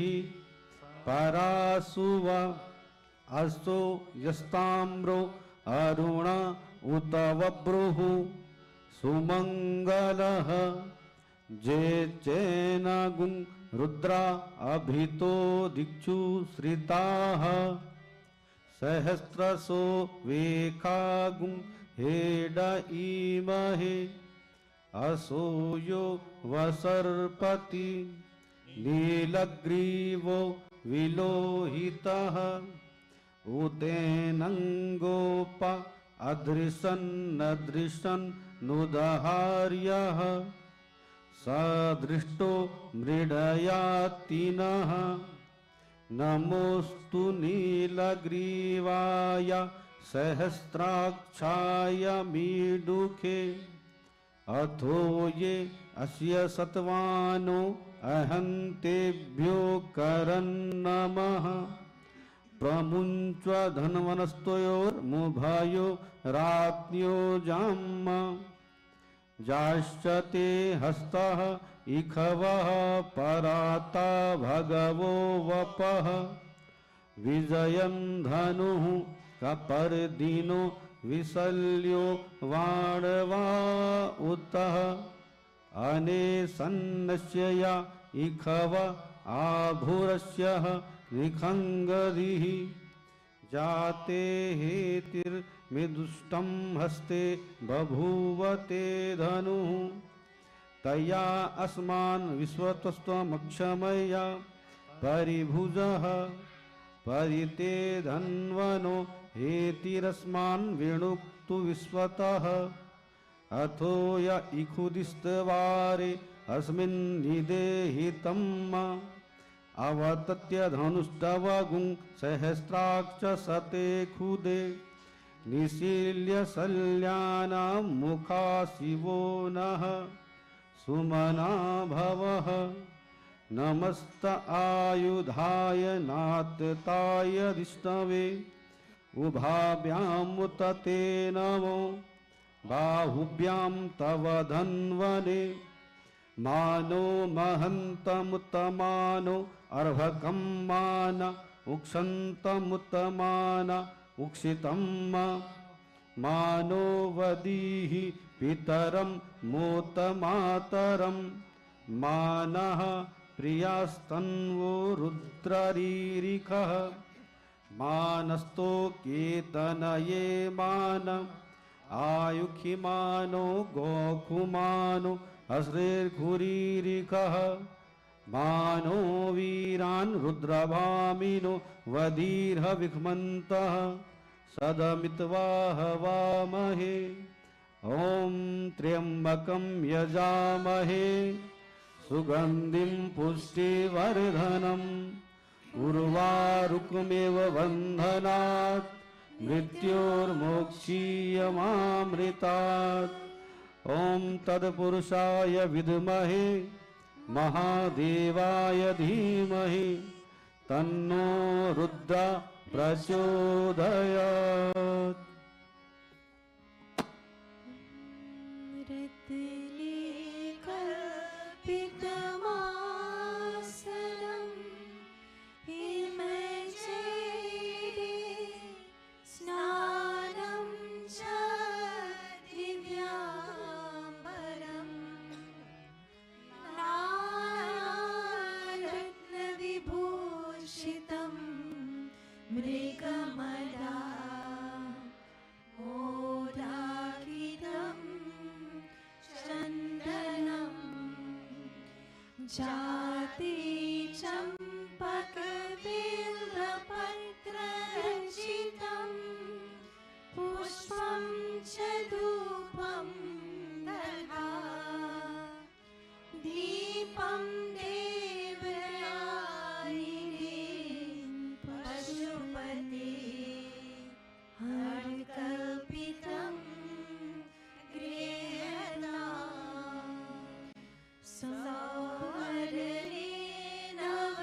परासुव अस्तो यस्ताम्रो अरुण उत वब्रुः सुमङ्गलः जे चेनगुं रुद्रा अभितो दिक्षु श्रिताः स सहस्रसो वेखागुं हेड ईमहे असूयो वसर्पति नीलग्रीवो विलोहितः उतेनङ्गोप अदृशन्नदृशन् नुदहार्यः सदृष्टो मृडयातिनः नमोस्तु नीलग्रीवाय सहस्राक्षाय मीडुखे अथो ये अस्य सत्वानो अहन्तेभ्यो करन्नमः प्रमुञ्च धन्वनस्तयोर्मुभयो राज्ञो जाम्म जाश्चते हस्तः इखवः पराता भगवो वपः विजयं धनुः कपर्दिनो विशल्यो वाणवा उतः अने सन्नस्यया इखव आभुरस्य निखङ्गदिः जाते हेतिर्मिदुष्टं हस्ते बभूवते धनुः तया अस्मान् विश्वतस्त्वमक्षमया परिभुजः परिते धन्वनो हेतिरस्मान् विणुक्तु विश्वतः अथो य इखुदिस्तवारे अस्मिन् निदेहितं अवतत्य धनुष्टवगुं सहस्राक्ष सते खुदे निशील्य शल्यानां मुखा शिवो नः सुमना भवः नमस्त आयुधाय नातताय विष्णवे उभाभ्यामुत ते नमो बाहुभ्यां तव धन्वने मानो महन्तमुत्तमानो अर्भकं मान उक्षन्तमुत्तमान उक्षितं मानो वदीहि पितरं मोतमातरं मानः प्रियास्तन्वो रुद्ररीरिखः मानस्तो केतनये मान आयुखिमानो गोकुमानो अश्रेर्घुरीरिकः मानो वीरान् रुद्रभामिनो वदीर्ह विघ्मन्तः सदमित्वा हवामहे ॐ त्र्यम्बकं यजामहे सुगन्धिं पुष्टिवर्धनम् उर्वारुकमेव बन्धनात् मृत्योर्मोक्षीयमामृतात् ॐ तत्पुरुषाय विद्महे महादेवाय धीमहि तन्नो रुद्र प्रचोदयात् रत्नलेखपितमासनं हिमचैरे स्नानं च दिव्याम्बरं नानारत्नविभूषितं मृगमदा मोदाकितं चन्दनं जाति चम्पकबिल्वपत्ररचितं पुष्पं च धूपं दधा दीपं देवयानिने पशुपते हरिकल्पितं गृह्णाम् सौवर्णे नव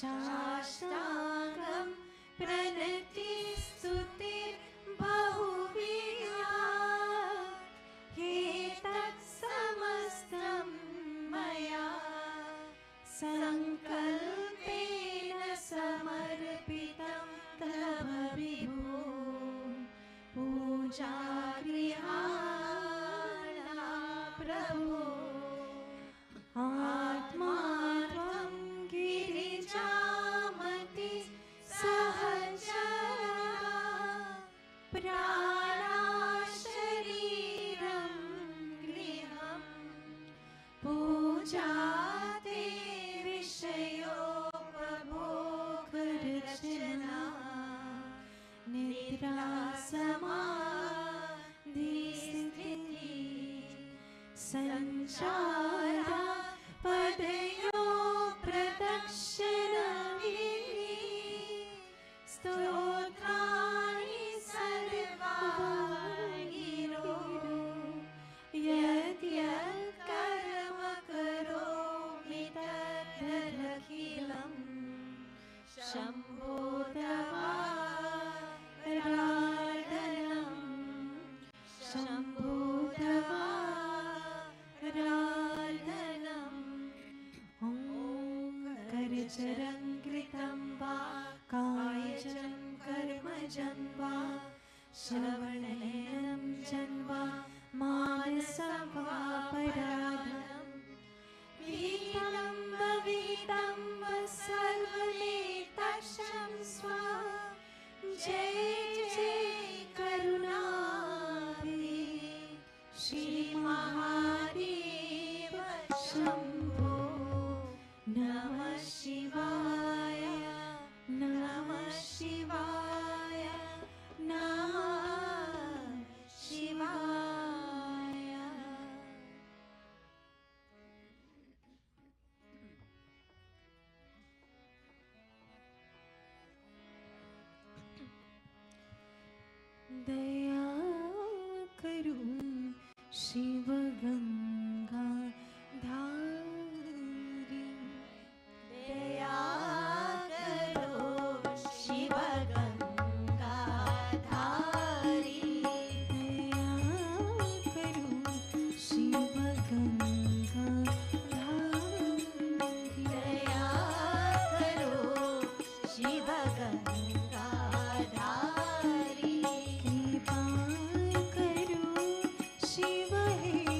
साष्टांगं प्रणति स्तुतिर्बहुविधा एतत्समस्तं मया सङ्कल्पेन समर्पितं तव विभो पूजागृहाणा प्रभो आत्मा त्वं गिरिजामति सहचरा प्राणा शरीरं गृहं पूजा ते विषयोपभोगरचना निद्रा समाधि स्थिति संचारा पदयो प्रदक्षिणविधि स्तोत्राणि सर्वाङ्गिरो यद्यत् कर्म करोमि तदखिलं शम्भो तवाराधनं शम्भो तवाराधनम् ॐ करचरं कृतं वा कायजं कर्मजं वा श्रवणेन जन्वा मानसं वापराधं विहितं विहितं सर्वमेतत्क्षमस्व जय जय करुणानिधि श्री महादेव शम्भो नमः शिवाय नमः शिवाय नमः शिवाय दया करो शिव गंगा धारी दया करो शिव गंगा धारी दया करो शिव गंगा धारी दया करो शिव गंगा धारी कृपा करो शिव हे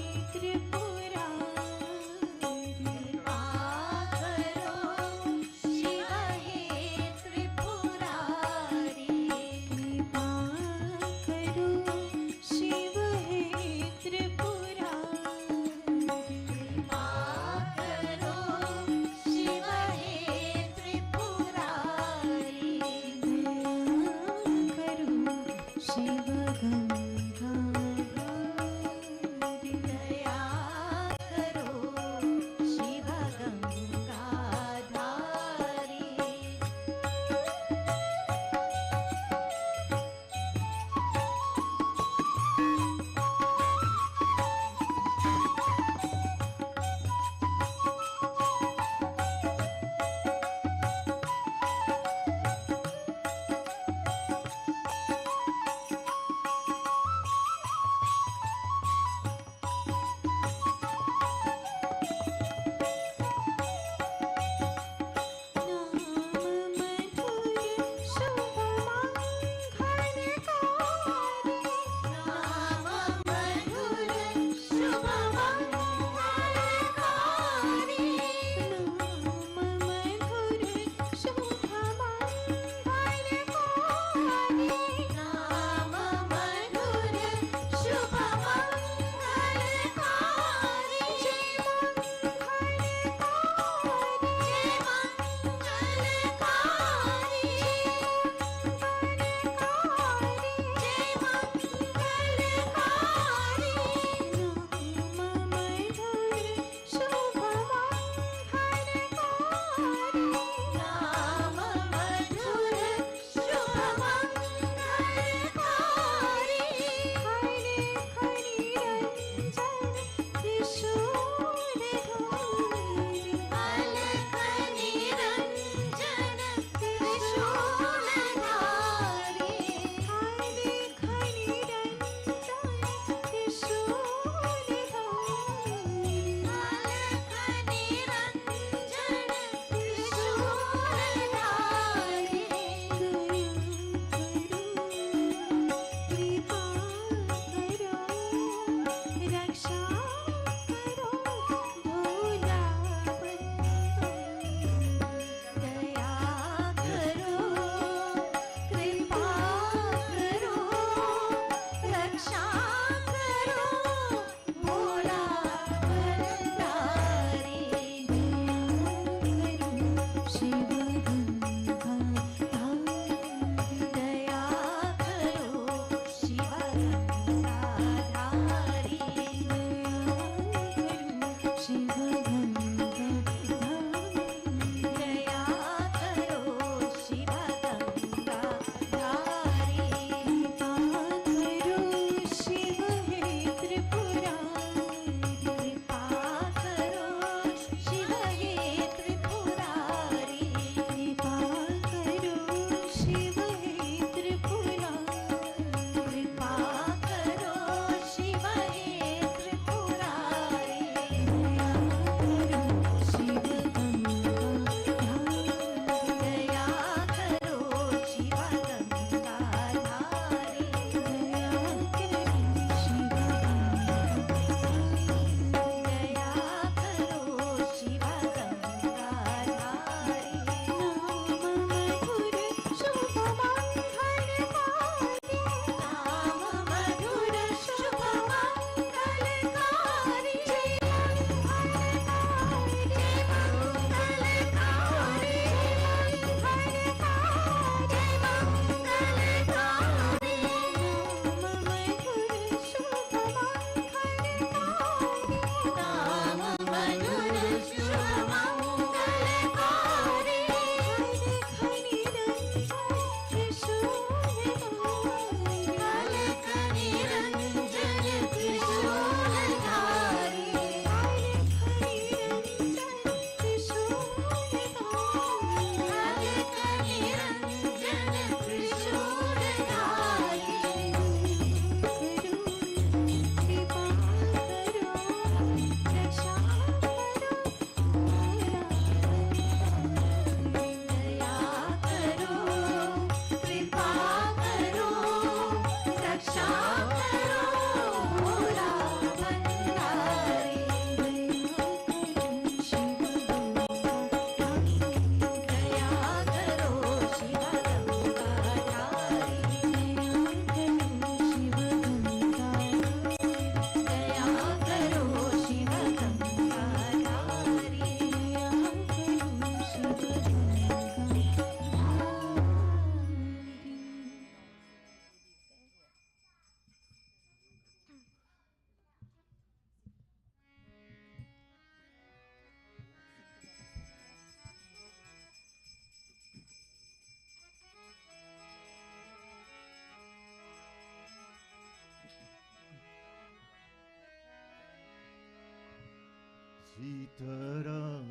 सीताराम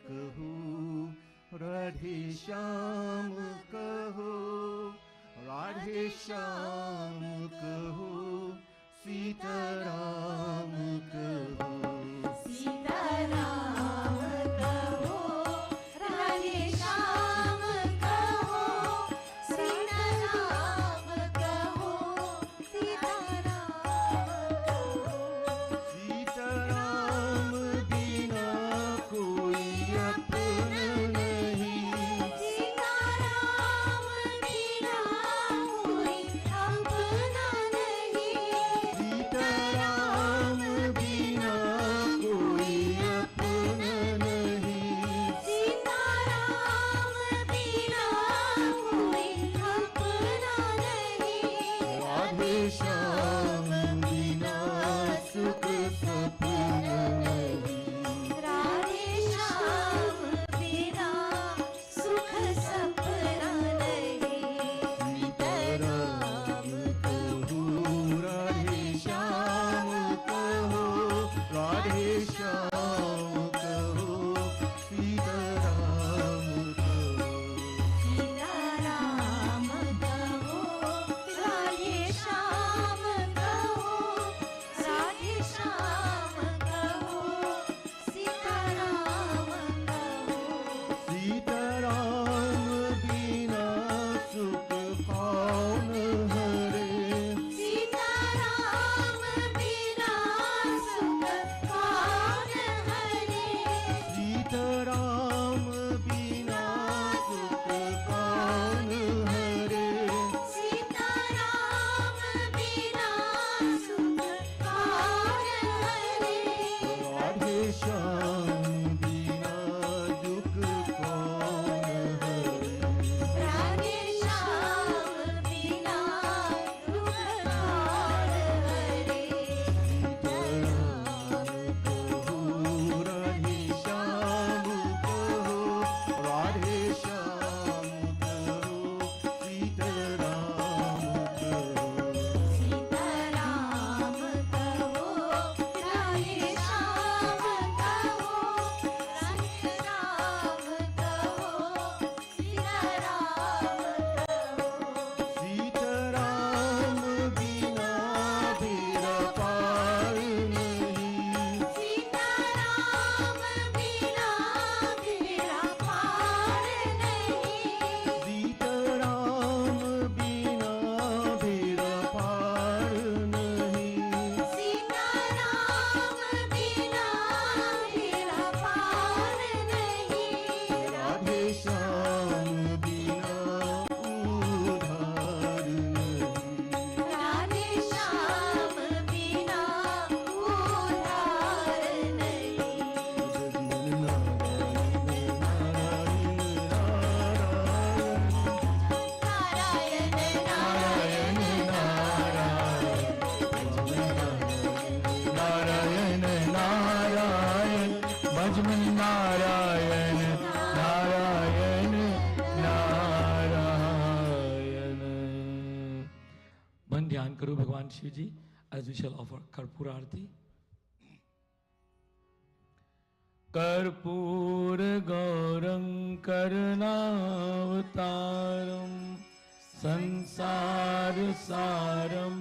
कहो, राधे श्याम कहो, राधे श्याम कहो, सीताराम कहो। सीताराम कहो, राधे श्याम कहो, सीताराम कहो, सीताराम कहो। सीताराम बिना कोई अपना नहीं, सीताराम बिना कोई अपना नहीं, सीताराम बिना कोई अपना नहीं, सीताराम बिना कोई अपना नहीं। राधे श्याम बिना सुख सपना नहीं, राधे श्याम बिना सुख सपना नहीं। सीताराम कहो, राधे श्याम कहो, राधे श्याम कहो, सीताराम कहो। सीताराम कहो, राधे श्याम कहो, राधे श्याम कहो, सीताराम कहो। सीताराम बिना सुख कौन हरे, सीताराम बिना सुख कौन हरे। सीताराम बिना सुख कौन हरे, सीताराम बिना सुख कौन हरे। राधे श्याम बिना दुख कौन हरे। राधे श्याम बिना दुख कौन हरे। सीताराम कहो, राधे श्याम कहो, राधे श्याम कहो, सीताराम कहो। सीताराम कहो, राधे श्याम कहो, राधे श्याम कहो, सीताराम कहो। सीताराम बिना बेड़ा पार नहीं, सीताराम बिना बेड़ा पार नहीं। सीताराम बिना बेड़ा पार नहीं, सीताराम बिना बेड़ा पार नहीं। राधे श्याम बिना उधार नहीं। राधे श्याम बिना उधार नहीं। नारायण नारायण नारायण नारायण भजमन नारायण नारायण नारायण। मन ध्यान करो भगवान शिव जी as we shall offer Karpur Aarti. कर्पूर गौरं करुणावतारं संसार सारं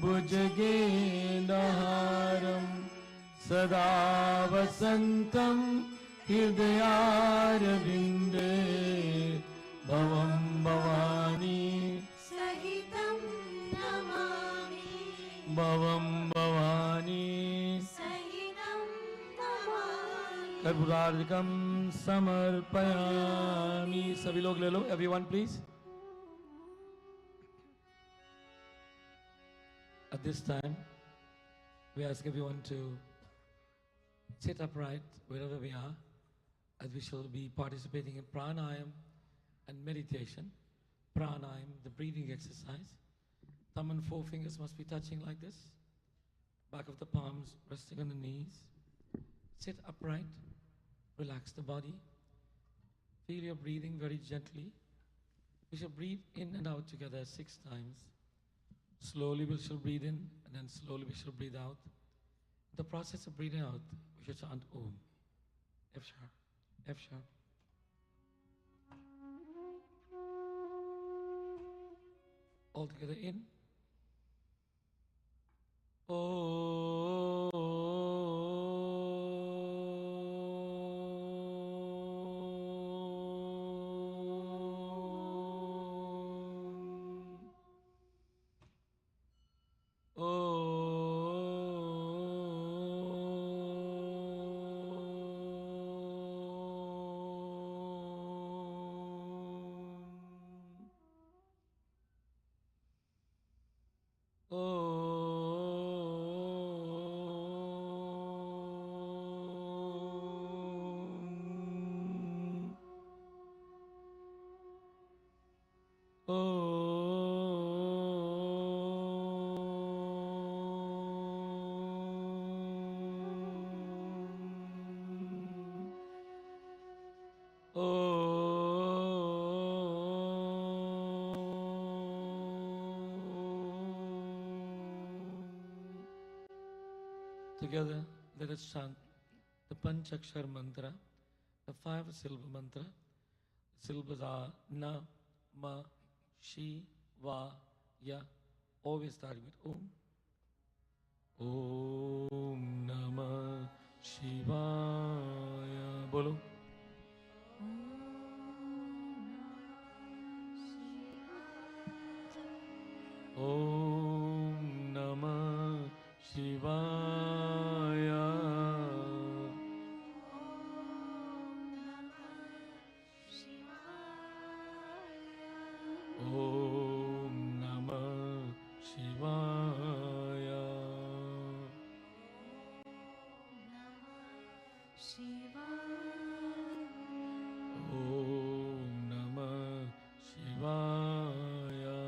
भुजगेन्द्रहारं सदा वसन्तं हृदयारविन्दे भवं भवानी सहितं नमामि। भवं भवानी सहितं नमामि। कर्पूरार्तिकं समर्पयामि। सभी लोग ले लो, everyone please. At this time, we ask everyone to sit upright wherever we are, as we shall be participating in pranayam and meditation. Pranayam, the breathing exercise. Thumb and forefingers must be touching like this. Back of the palms resting on the knees. Sit upright. Relax the body. Feel your breathing very gently. We shall breathe in and out together 6 times. Slowly we shall breathe in and then slowly we shall breathe out. The process of breathing out, we you chant Om. F sharp, F sharp. All together in. Together, let us chant the Panchakshar mantra, the 5-syllable mantra. The syllables are Na, Ma, Shi, Va, Ya. Always starting with Om. Om Namah Shivaya. Bolo. Om Namah Shivaya. Om Namah Shivaya. Om Namah Shivaya.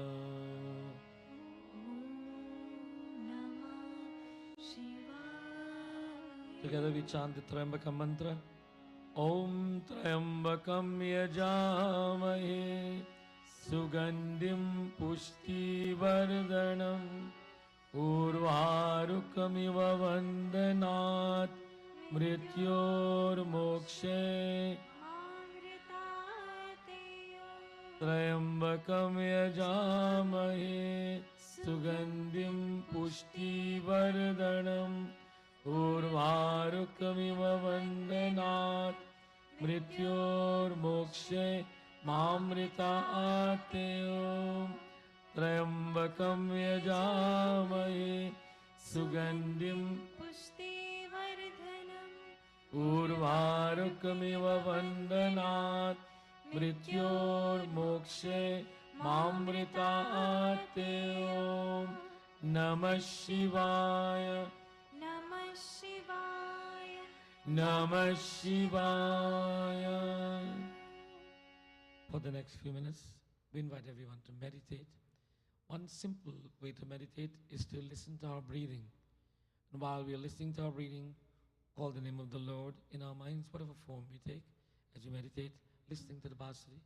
Together we chant the Trayambaka mantra. Om Trayambakam Yajamahe Sugandhim Pushti Vardhanam Urvarukamiva Vandanat Mrityor Mokshe Trayambakam Yajamahe Sugandhim Pushti Vardhanam Urvarukamiva Vandanat Mrityor Mokshe Mamrita Om Trayambakam Yajamahe Sugandhim Pushti Vardhanam Urvarukamiva Vandanat Mrityor Mokshe Mamrita Om Namah Shivaya. Namah Shivaya. Namah Shivaya. For the next few minutes, we invite everyone to meditate. One simple way to meditate is to listen to our breathing. And while we are listening to our breathing, call the name of the Lord in our minds, whatever form we take, as we meditate, listening to the Bhasari.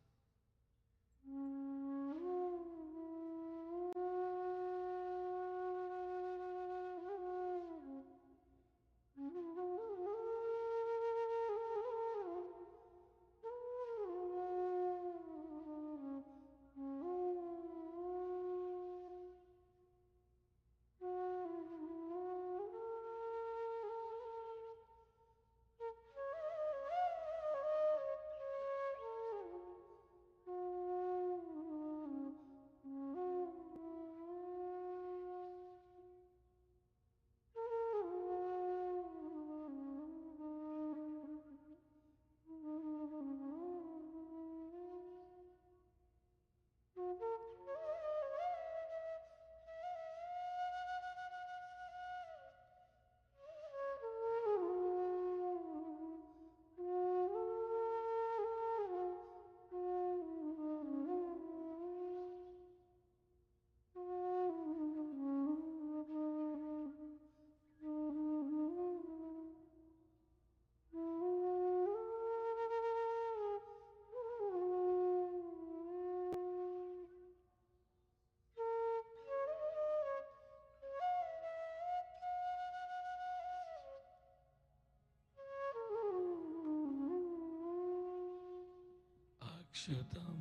अच्युतं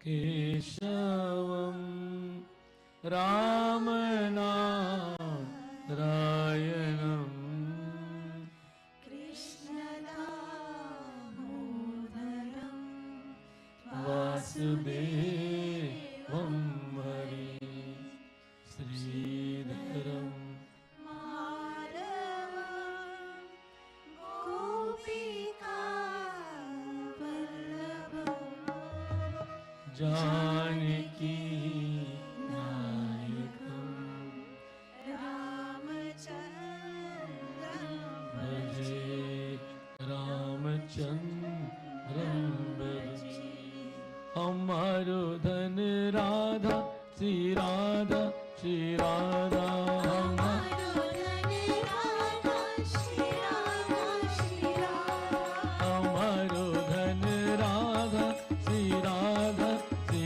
केशवं रामनारायणं कृष्णदामोदरं वासुदेवं हरि श्रीधरं माधवं गोपिकावल्लभं जानकी नायकं रामचन्द्रं भजे रामचन्द्रं भजे हमारो धन राधा श्री राधा श्री राधा हमारो धन राधा श्री राधा श्री राधा हमारो धन राधा श्री राधा श्री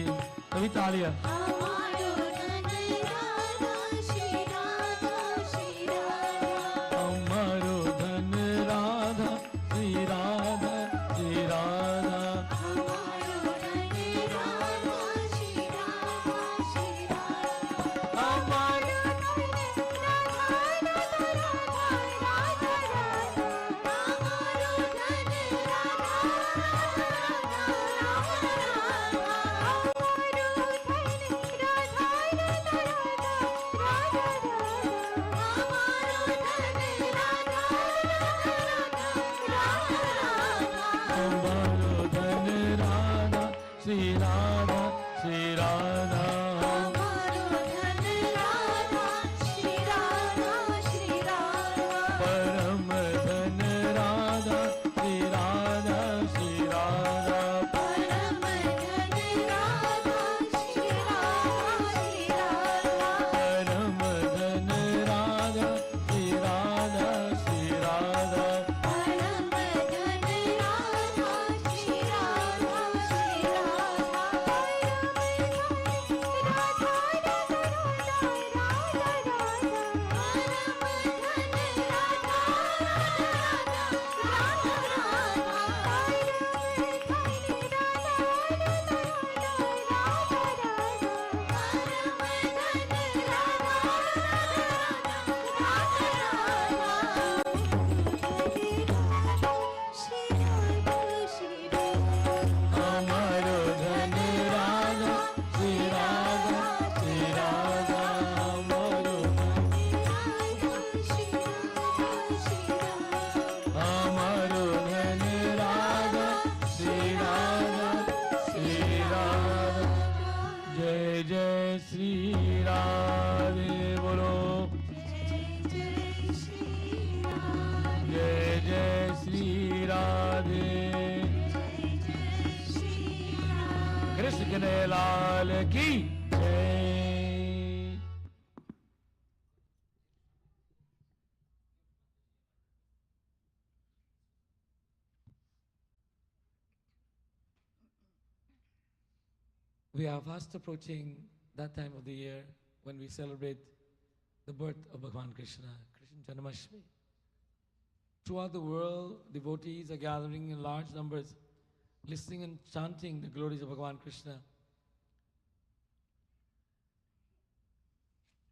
कभी तालियां हमारो धन राधा श्री राधा श्री राधा हमारो धन राधा श्री राधा श्री राधा हमारो धन राधा श्री राधा श्री राधा हमारो हमारो धन राधा श्री राधा श्री राधा परम धन राधा श्री राधा श्री राधा परम धन राधा श्री राधा श्री राधा हमारो धन राधा श्री राधा श्री राधा हमारो हमारो धन राधा श्री राधा श्री राधा जय जय श्री राधे बोलो जय जय श्री राधे कृष्ण लाल की जय We are fast approaching that time of the year when we celebrate the birth of Bhagavan Krishna, Krishna Janmashtami. Throughout the world, devotees are gathering in large numbers, listening and chanting the glories of Bhagavan Krishna.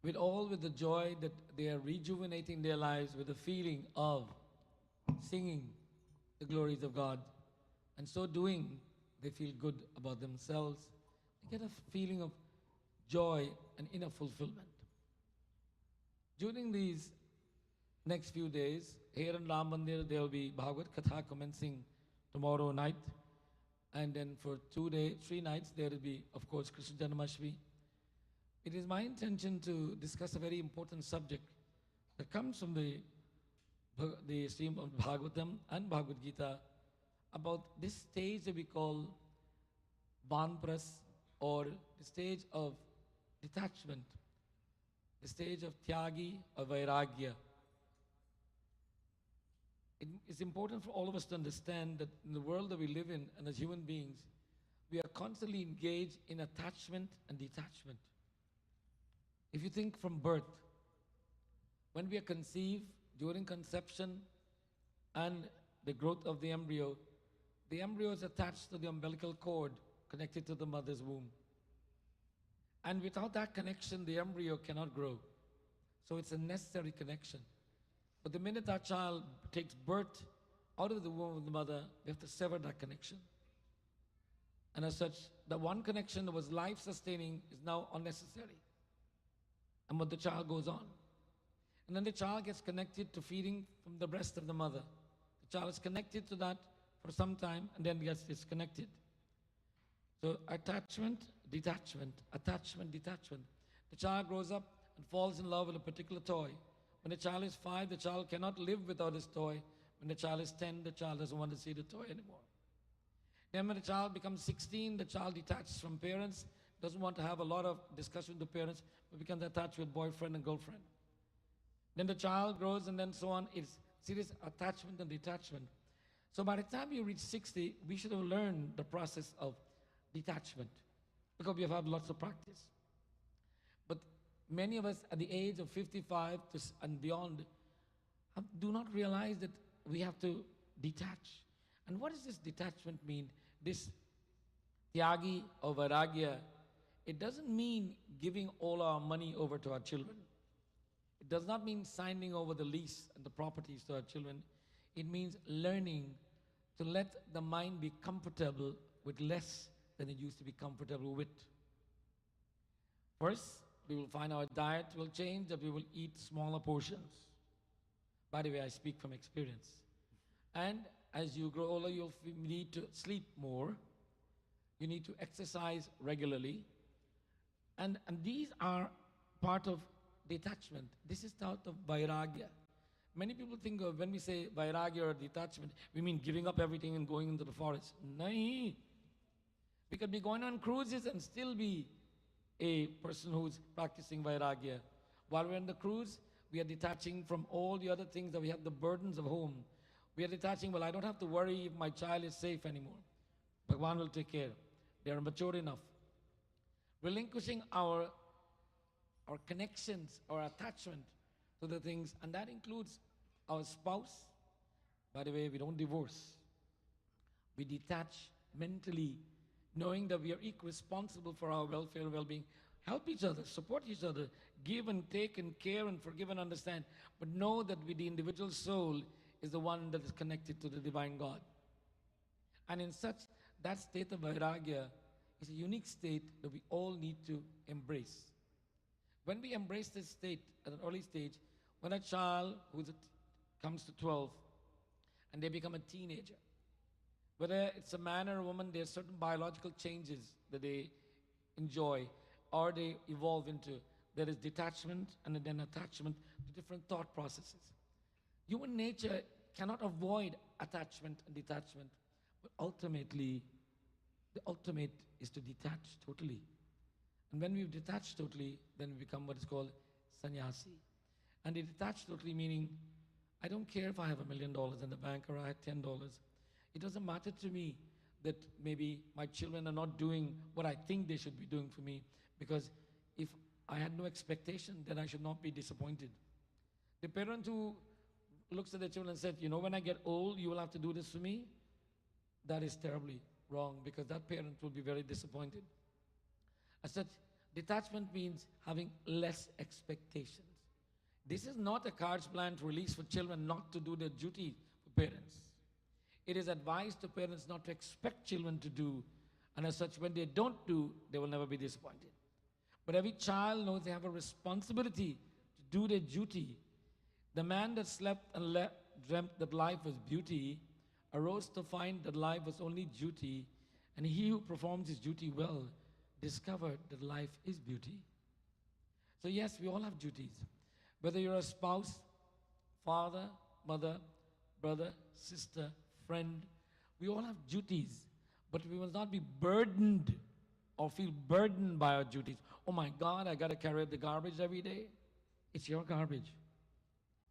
With the joy that they are rejuvenating their lives with the feeling of singing the glories of God. And so doing, they feel good about themselves. They get a feeling of joy and inner fulfillment. During these next few days, here in Ram Mandir, there will be Bhagavad Katha commencing tomorrow night. And then for 3 nights, there will be, of course, Krishna Janmashtami. It is my intention to discuss a very important subject that comes from the stream of Bhagavatam and Bhagavad Gita about this stage that we call Vanpras, or the stage of detachment, the stage of Tyagi or Vairagya. It is important for all of us to understand that in the world that we live in and as human beings, we are constantly engaged in attachment and detachment. If you think from birth, when we are conceived, during conception and the growth of the embryo, The embryo is attached to the umbilical cord connected to the mother's womb. And without that connection, the embryo cannot grow. So it's a necessary connection. But the minute that child takes birth out of the womb of the mother, we have to sever that connection. And as such, the one connection that was life-sustaining is now unnecessary. And but the child goes on. And then the child gets connected to feeding from the breast of the mother. The child is connected to that for some time and then gets disconnected. So attachment, detachment, attachment, detachment. The child grows up and falls in love with a particular toy. When the child is 5, the child cannot live without his toy. When the child is 10, the child doesn't want to see the toy anymore. Then when the child becomes 16, the child detaches from parents, doesn't want to have a lot of discussion with the parents, but becomes attached with boyfriend and girlfriend. Then the child grows and then so on. It's serious attachment and detachment. So by the time you reach 60, we should have learned the process of detachment because we have had lots of practice. But many of us at the age of 55 and beyond do not realize that we have to detach. And what does this detachment mean? This tyagi or vairagya, it doesn't mean giving all our money over to our children. It does not mean signing over the lease and the properties to our children. It means learning to let the mind be comfortable with less than it used to be comfortable with. First, we will find our diet will change, that we will eat smaller portions. By the way, I speak from experience. And as you grow older, you'll need to sleep more. You need to exercise regularly. And these are part of detachment. This is part of vairagya. Many people think of when we say vairagya or detachment, we mean giving up everything and going into the forest. Nahi. We could be going on cruises and still be a person who's practicing vairagya. While we're on the cruise, we are detaching from all the other things that we have the burdens of home. We are detaching, well, I don't have to worry if my child is safe anymore. Bhagwan will take care. They are mature enough. Relinquishing our connections, our attachment to the things, and that includes our spouse. By the way, we don't divorce. We detach mentally, knowing that we are equally responsible for our welfare and well-being. Help each other, support each other, give and take and care and forgive and understand. But know that the individual soul is the one that is connected to the divine God. And in such, that state of vairagya is a unique state that we all need to embrace. When we embrace this state at an early stage, when a child comes to 12 and they become a teenager, whether it's a man or a woman, there are certain biological changes that they enjoy or they evolve into. There is detachment and then attachment to different thought processes. Human nature cannot avoid attachment and detachment, but ultimately, the ultimate is to detach totally. And when we've detached totally, then we become what is called sannyasi. And they detach totally meaning, I don't care if I have $1 million in the bank or I have $10. It doesn't matter to me that maybe my children are not doing what I think they should be doing for me, because if I had no expectation, then I should not be disappointed. The parent who looks at their children and said, you know, when I get old, you will have to do this for me, that is terribly wrong, because that parent will be very disappointed. As such, detachment means having less expectations. This is not a carte blanche release for children not to do their duty for parents. It is advised to parents not to expect children to do, and as such, when they don't do, they will never be disappointed. But every child knows they have a responsibility to do their duty. The man that slept and dreamt that life was beauty arose to find that life was only duty, and he who performs his duty well discovered that life is beauty. So yes, we all have duties. Whether you're a spouse, father, mother, brother, sister, friend, we all have duties, but we must not be burdened or feel burdened by our duties. Oh my God, I got to carry the garbage every day. It's your garbage.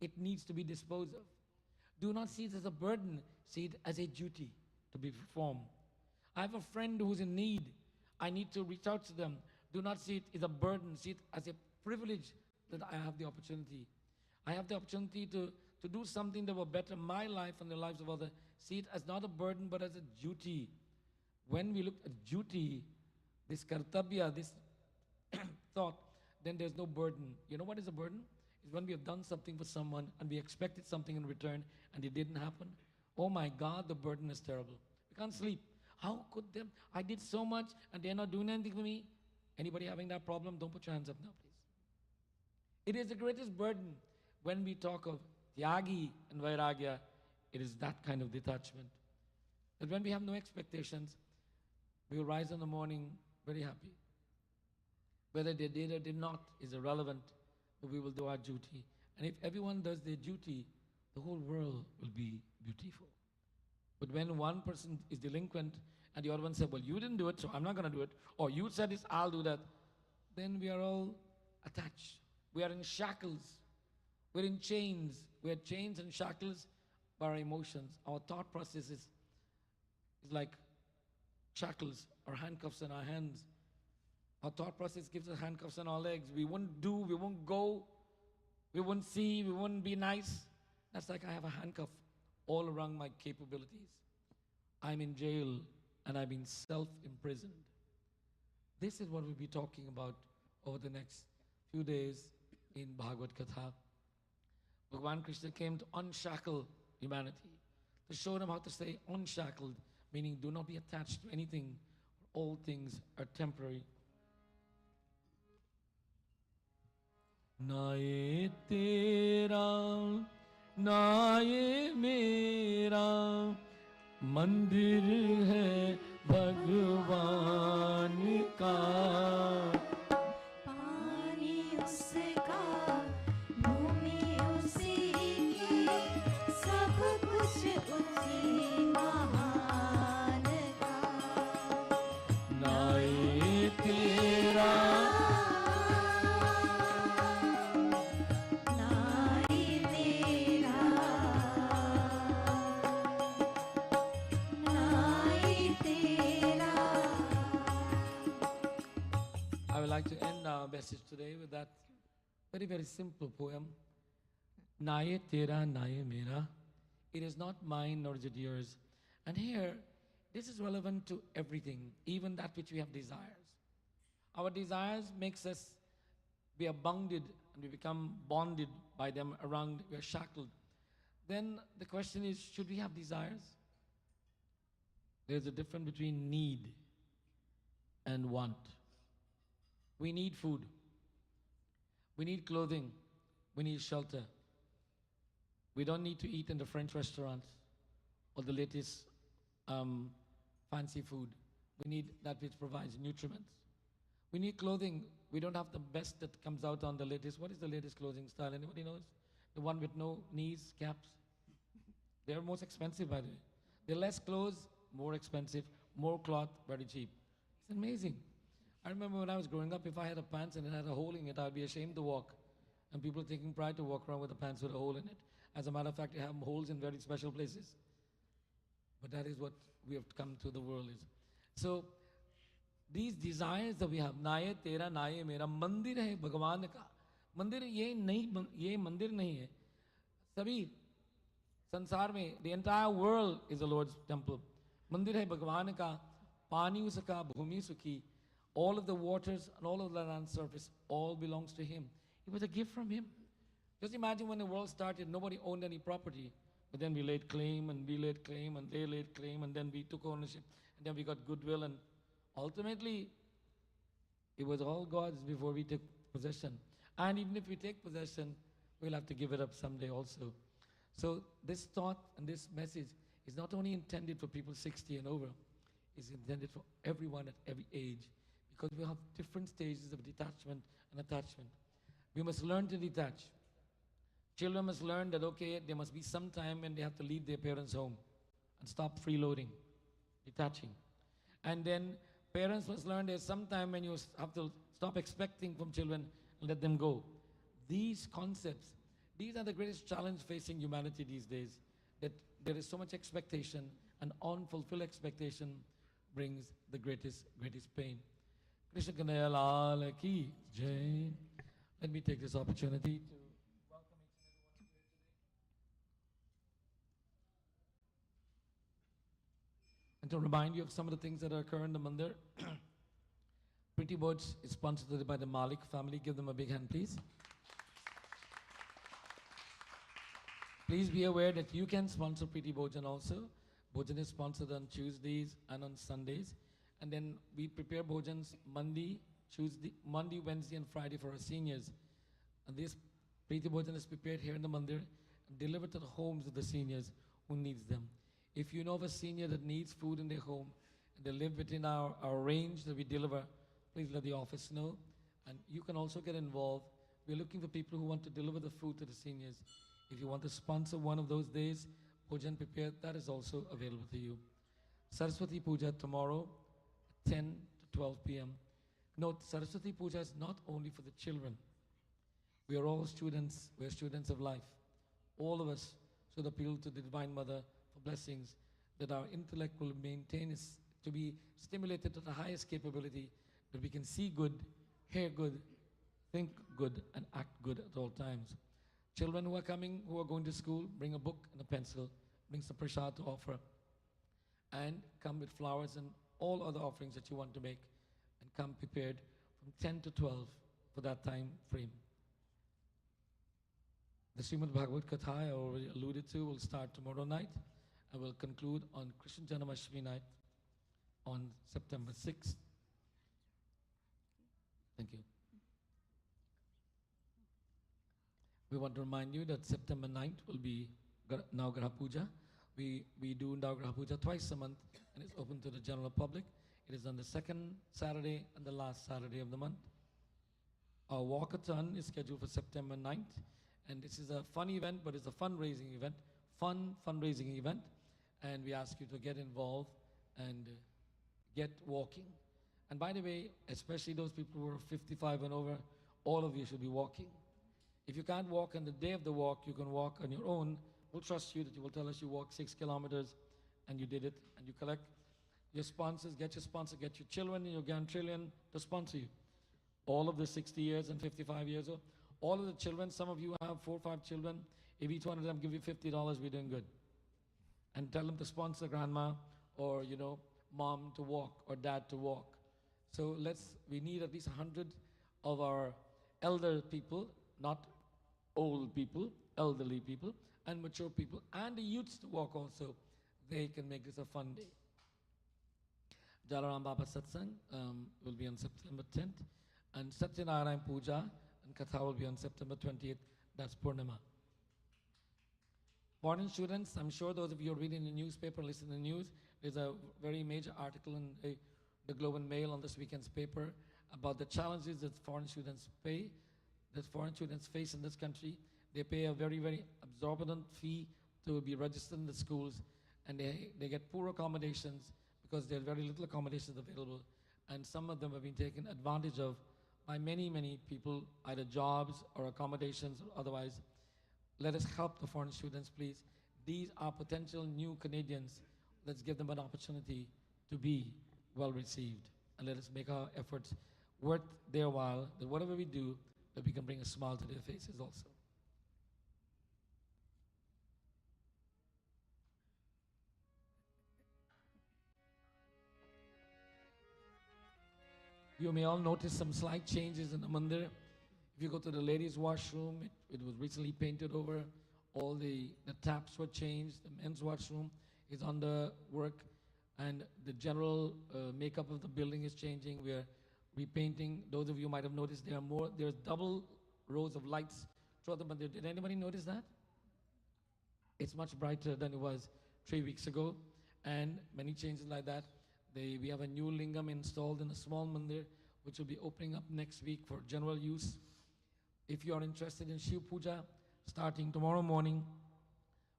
It needs to be disposed of. Do not see it as a burden. See it as a duty to be performed. I have a friend who's in need. I need to reach out to them. Do not see it as a burden. See it as a privilege that I have the opportunity. I have the opportunity to do something that will better my life and the lives of others. see it as not a burden but as a duty. When we look at duty, this kartabya, this thought, then there's no burden. You know what is a burden? It's when we have done something for someone and we expected something in return and it didn't happen. Oh my God, the burden is terrible. We can't sleep. How could them? I did so much and they're not doing anything for me. Anybody having that problem? Don't put your hands up now, please. It is the greatest burden when we talk of tyagi and vairagya. It is that kind of detachment. That when we have no expectations, we will rise in the morning very happy. Whether they did or did not is irrelevant, but we will do our duty. And if everyone does their duty, the whole world will be beautiful. But when one person is delinquent and the other one said, well, you didn't do it, so I'm not going to do it, or you said this, I'll do that, then we are all attached. We are in shackles. We're in chains. We're chains and shackles by our emotions. Our thought process is like shackles or handcuffs in our hands. Our thought process gives us handcuffs on our legs. We won't do, we won't go, we won't see, we won't be nice. That's like I have a handcuff all around my capabilities. I'm in jail and I've been self-imprisoned. This is what we'll be talking about over the next few days in Bhagavad Katha. Bhagavan Krishna came to unshackle humanity, to show them how to stay unshackled, meaning do not be attached to anything. All things are temporary. ना ये तेरा ना ये मेरा मंदिर है भगवान का पानी उसका भूमि उसी की सब कुछ उसी महान का ना ये तेरा I would like to end our message today with that very, very simple poem. Naye tera, naye mera. It is not mine nor is it yours. And here, this is relevant to everything, even that which we have desires. Our desires makes us, we are bounded and we become bonded by them around, we are shackled. Then the question is, should we have desires? There's a difference between need and want. We need food. We need clothing. We need shelter. We don't need to eat in the French restaurants or the latest fancy food. We need that which provides nutriments. We need clothing. We don't have the best that comes out on the latest. What is the latest clothing style? Anybody knows? The one with no knees, caps. They're most expensive, by the way. They're less clothes, more expensive, more cloth, very cheap. It's amazing. I remember when I was growing up, if I had a pants and it had a hole in it, I'd be ashamed to walk. And people are taking pride to walk around with a pants with a hole in it. As a matter of fact, they have holes in very special places. But that is what we have come to the world is. So, these desires that we have, naye tera, naye mera, mandir hai Bhagavan ka. Mandir ye mandir nahi hai. Sabhi, sansar mein, the entire world is the Lord's temple. Mandir hai Bhagavan ka, pani usaka, bhumi sukhi. All of the waters and all of the land surface, all belongs to Him. It was a gift from Him. Just imagine when the world started, nobody owned any property. But then we laid claim, and we laid claim, and they laid claim, and then we took ownership, and then we got goodwill, and ultimately, it was all God's before we took possession. And even if we take possession, we'll have to give it up someday also. So this thought and this message is not only intended for people 60 and over, it's intended for everyone at every age. Because we have different stages of detachment and attachment. We must learn to detach. Children must learn that, okay, there must be some time when they have to leave their parents' home and stop freeloading, detaching. And then parents must learn there's some time when you have to stop expecting from children and let them go. These concepts, these are the greatest challenge facing humanity these days, that there is so much expectation, and unfulfilled expectation brings the greatest pain. Krishna Kanaya Lal Ki Jai. Let me take this opportunity to welcome each and every one of you here today. And to remind you of some of the things that occur in the Mandir, Pretty Boats is sponsored by the Malik family. Give them a big hand, please. Please be aware that you can sponsor Pretty Bhojan also. Bhojan is sponsored on Tuesdays and on Sundays. And then we prepare Bhojans Monday, Wednesday, and Friday for our seniors. And this Preeti Bhojan is prepared here in the Mandir and delivered to the homes of the seniors who needs them. If you know of a senior that needs food in their home and they live within our range that we deliver, please let the office know. And you can also get involved. We're looking for people who want to deliver the food to the seniors. If you want to sponsor one of those days, Bhojan prepared, that is also available to you. Saraswati Puja tomorrow, 10 to 12 p.m. Note, Saraswati Puja is not only for the children. We are all students. We are students of life. All of us should appeal to the Divine Mother for blessings, that our intellect will maintain to be stimulated to the highest capability, that we can see good, hear good, think good, and act good at all times. Children who are coming, who are going to school, bring a book and a pencil, bring some prasad to offer, and come with flowers and all other offerings that you want to make, and come prepared from 10 to 12 for that time frame. The Srimad Bhagavad Katha I already alluded to will start tomorrow night and will conclude on Krishna Janmashtami night on September 6th. Thank you. We want to remind you that September 9th will be Navgraha Puja. We do Navgraha Puja twice a month, and it's open to the general public. It is on the second Saturday and the last Saturday of the month. Our walkathon is scheduled for September 9th, and this is a fun event, but it's a fundraising event, fundraising event, and we ask you to get involved and get walking. And by the way, especially those people who are 55 and over, all of you should be walking. If you can't walk on the day of the walk, you can walk on your own. We'll trust you that you will tell us you walked 6 kilometers and you did it, and you collect your sponsors, get your children and your grandchildren to sponsor you. All of the 60 years and 55 years old, all of the children, some of you have 4 or 5 children, if each one of them give you $50, we're doing good. And tell them to sponsor grandma or, mom to walk or dad to walk. So we need at least 100 of our elder people, not old people, elderly people, and mature people, and the youths to walk also. They can make this a fun day. Jalaram Baba Satsang will be on September 10th, and Satyanarayana Puja and Katha will be on September 28th. That's Purnima. Foreign students, I'm sure those of you who are reading the newspaper, listen to the news, there's a very major article in the Globe and Mail on this weekend's paper about the challenges that foreign students face in this country. They pay a very, very exorbitant fee to be registered in the schools, and they get poor accommodations because there are very little accommodations available, and some of them have been taken advantage of by many, many people, either jobs or accommodations or otherwise. Let us help the foreign students, please. These are potential new Canadians. Let's give them an opportunity to be well received, and let us make our efforts worth their while, that whatever we do, that we can bring a smile to their faces also. You may all notice some slight changes in the Mandir. If you go to the ladies' washroom, it was recently painted over. All the taps were changed. The men's washroom is under work, and the general makeup of the building is changing. We are repainting. Those of you might have noticed there's double rows of lights throughout the Mandir. Did anybody notice that? It's much brighter than it was 3 weeks ago, and many changes like that. We have a new lingam installed in a small Mandir, which will be opening up next week for general use. If you are interested in Shiv Puja, starting tomorrow morning,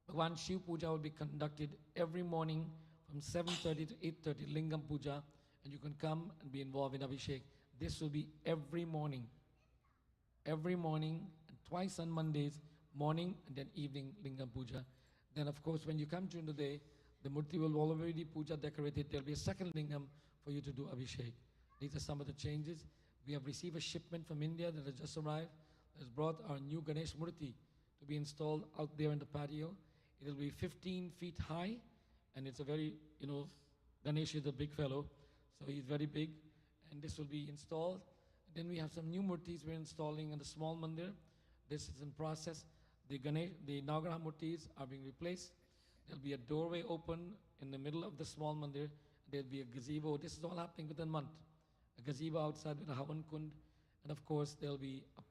Bhagwan Shiv Puja will be conducted every morning from 7:30 to 8:30, Lingam Puja, and you can come and be involved in Abhishek. This will be every morning, and twice on Mondays, morning and then evening Lingam Puja. Then of course, when you come during the day, the Murti will already be puja decorated. There will be a second lingam for you to do Abhishek. These are some of the changes. We have received a shipment from India that has just arrived. It has brought our new Ganesh Murti to be installed out there in the patio. It will be 15 feet high, and it's a very, Ganesh is a big fellow, so he's very big, and this will be installed. Then we have some new murtis we're installing in the small mandir. This is in process. The Nagaraha murtis are being replaced. There'll be a doorway open in the middle of the small mandir. There'll be a gazebo. This is all happening within a month. A gazebo outside with a Havan Kund. And of course, there'll be a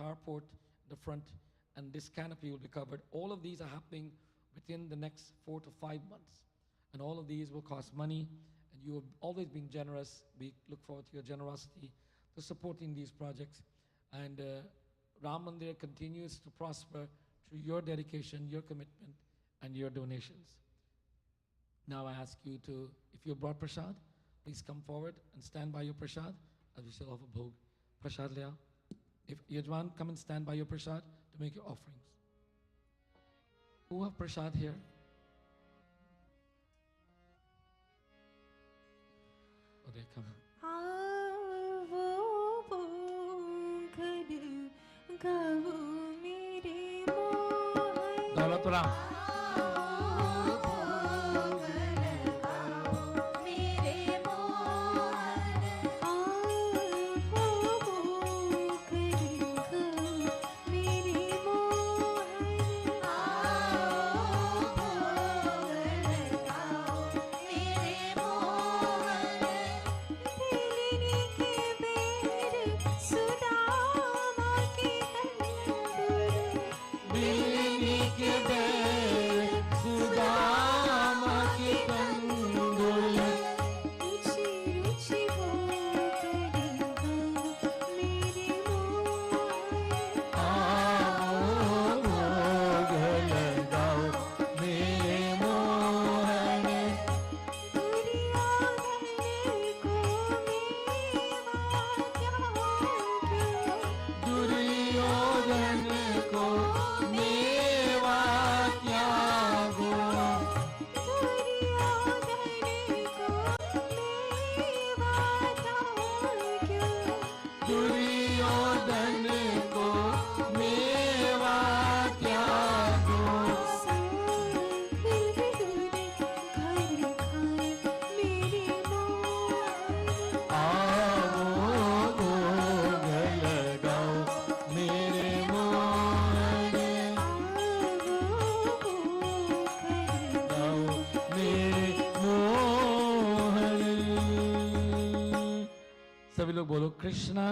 carport in the front, and this canopy will be covered. All of these are happening within the next 4 to 5 months. And all of these will cost money, and you have always been generous. We look forward to your generosity to supporting these projects. And Ram Mandir continues to prosper through your dedication, your commitment, and your donations. Now I ask you to, if you brought prasad, please come forward and stand by your prasad as we shall offer bhog. Prasad le aao. If Yajman, come and stand by your prasad to make your offerings. Who have prasad here? Oh, they're coming. Daulat Ram. सभी लोग बोलो कृष्णा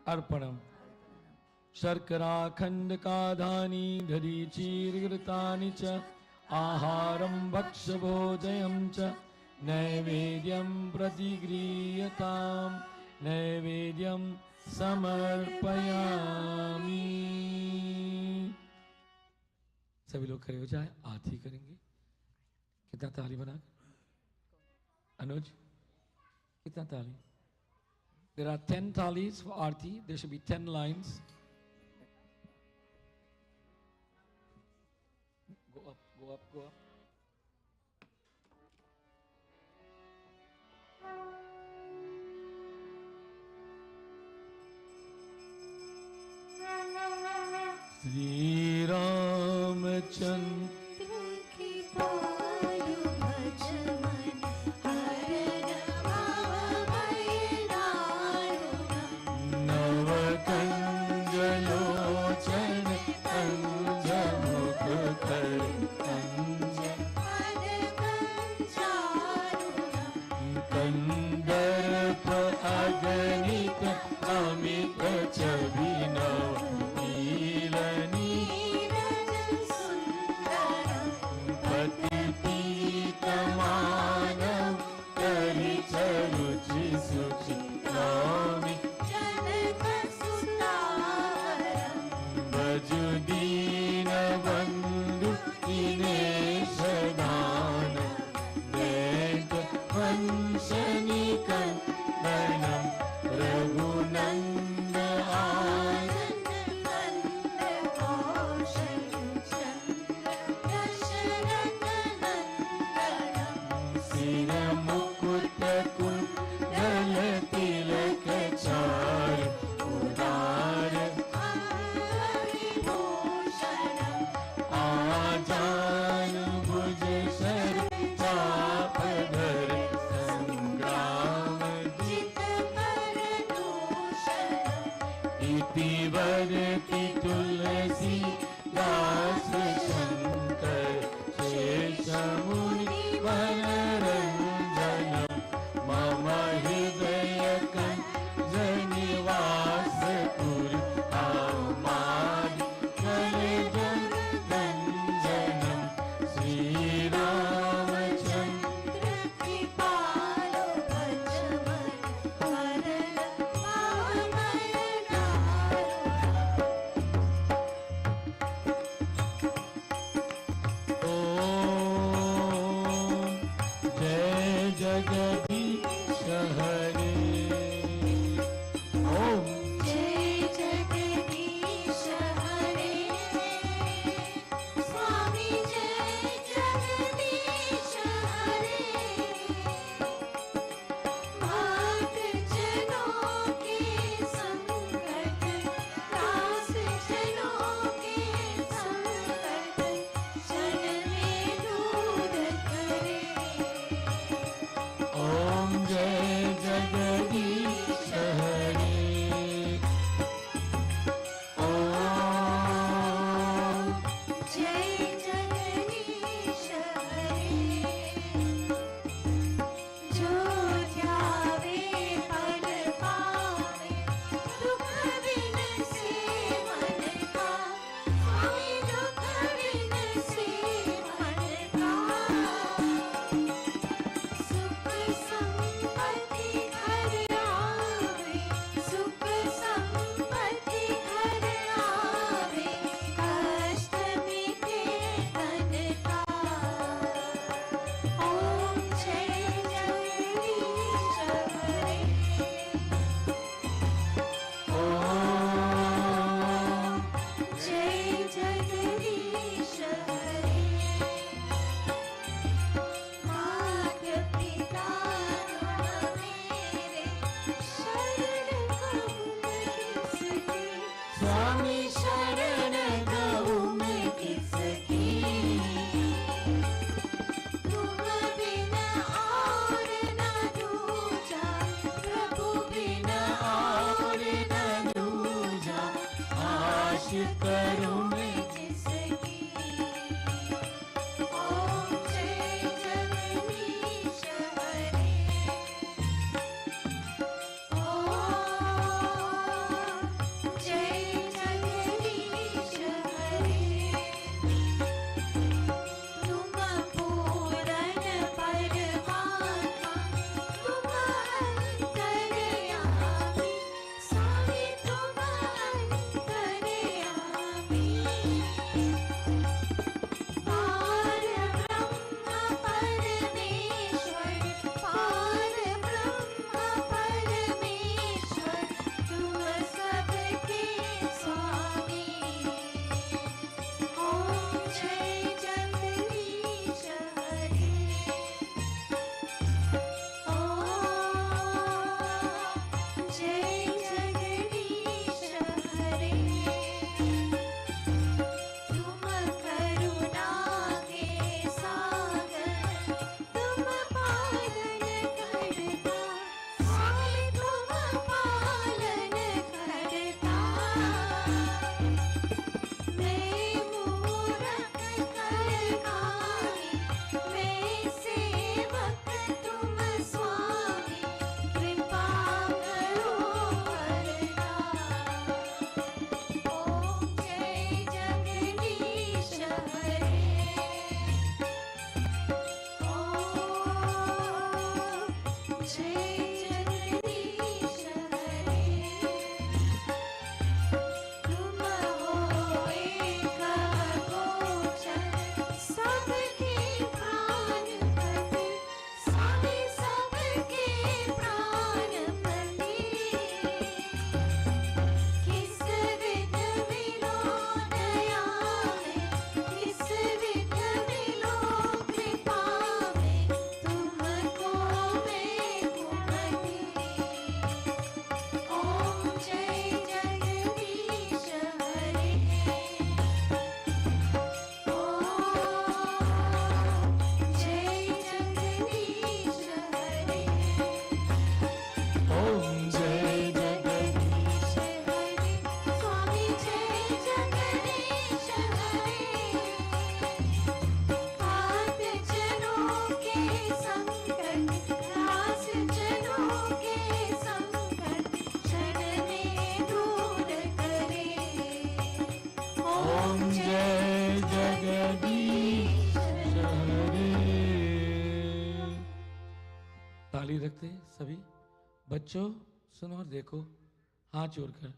अर्पणम। शर्करा खंड का धानी दधी चीरघृतानि च आहारं भक्ष्यभोजयं च नैवेद्यं प्रतिगृह्यतां नैवेद्यं समर्पयामि। सभी लोग खड़े हो जाए, आरती करेंगे। कितना ताली बना अनुज, कितना ताली? There are 10 talis for Aarti. There should be 10 lines. Go up, go up, go up. Sri Ramachandra करती तुलसी दास शंकर शेष मुनि मनरंजनम मम हृदय कंजनिवास पुर हमारी कलेजम गंजनम श्री रामचंद्र कृपालो बचवन हरण पावन दारो सभी बच्चों सुनो और देखो, हाथ जोड़कर.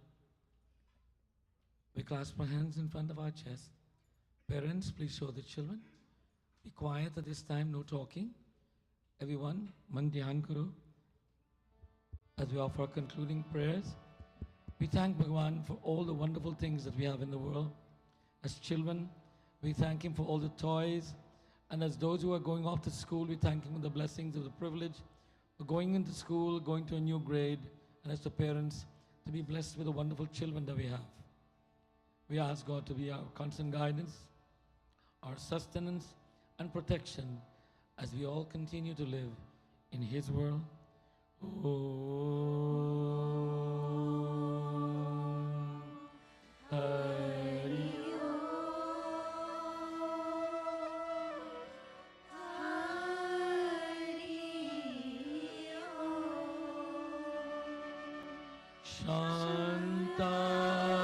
We clasp our hands in front of our chest. Parents, please show the children. Be quiet at this time, no talking. Everyone, man dhyan karo. As we offer concluding prayers, we thank Bhagwan for all the wonderful things that we have in the world. As children, we thank him for all the toys. And as those who are going off to school, we thank him for the blessings of the privilege of going into school, going to a new grade, and as the parents, to be blessed with the wonderful children that we have. We ask God to be our constant guidance, our sustenance and protection as we all continue to live in His world. Om Hari Shantakaram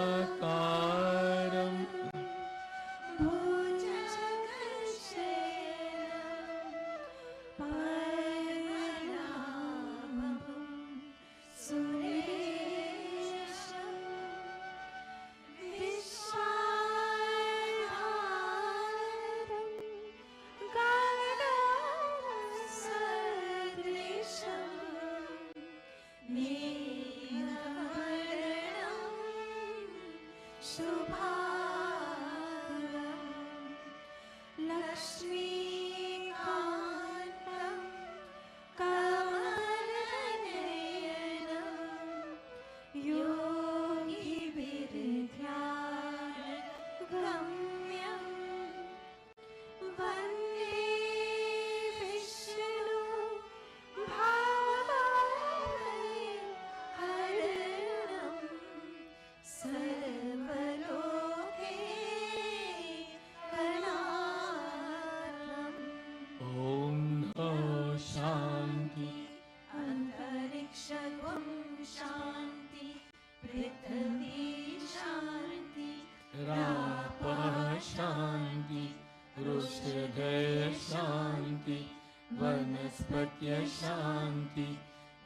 Shanti,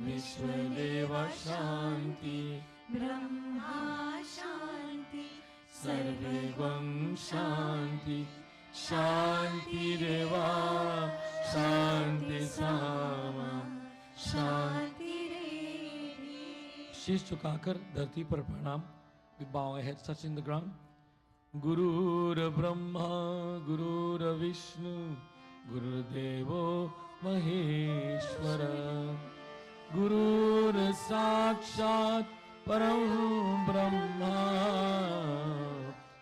Vishwadeva Shanti, Brahma Shanti, Sarvegam Shanti, Shanti Deva, Shanti Sama, Shanti Revi. शीश झुकाकर धरती पर प्रणाम. We bow our heads touching the ground. Gurur Brahma, Gurur Vishnu, Gurudevo Maheshwara, Gurur Sakshat Param Brahma,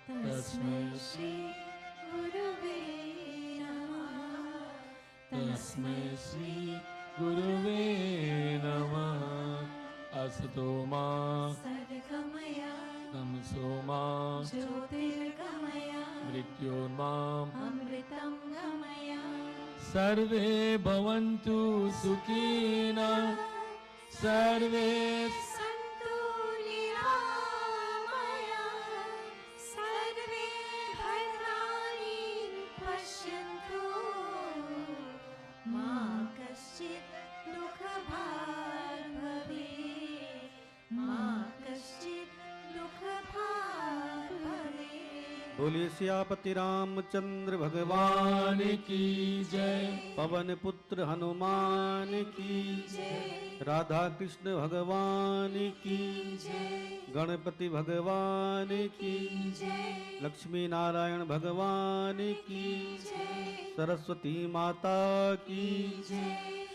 Tasmai Shri Guruve Namah. Tasmai Shri Guruve Namah. Asato Ma Sadgamaya, Tamso Ma Jyotirgamaya, Mrityorma Amritam Gamaya. Sarve Bhavantu Sukhina, Sarve Santu Niramaya, Sarve Bhadrani Pashyantu, Ma Kaschit Dukha Bhag Bhave, Ma Kaschit Dukha Bhag Bhave. बोलिए सियापति रामचंद्र भगवान भगवान की जय. पवन पुत्र हनुमान की राधा कृष्ण भगवान की गणपति भगवान की लक्ष्मी नारायण भगवान की सरस्वती माता की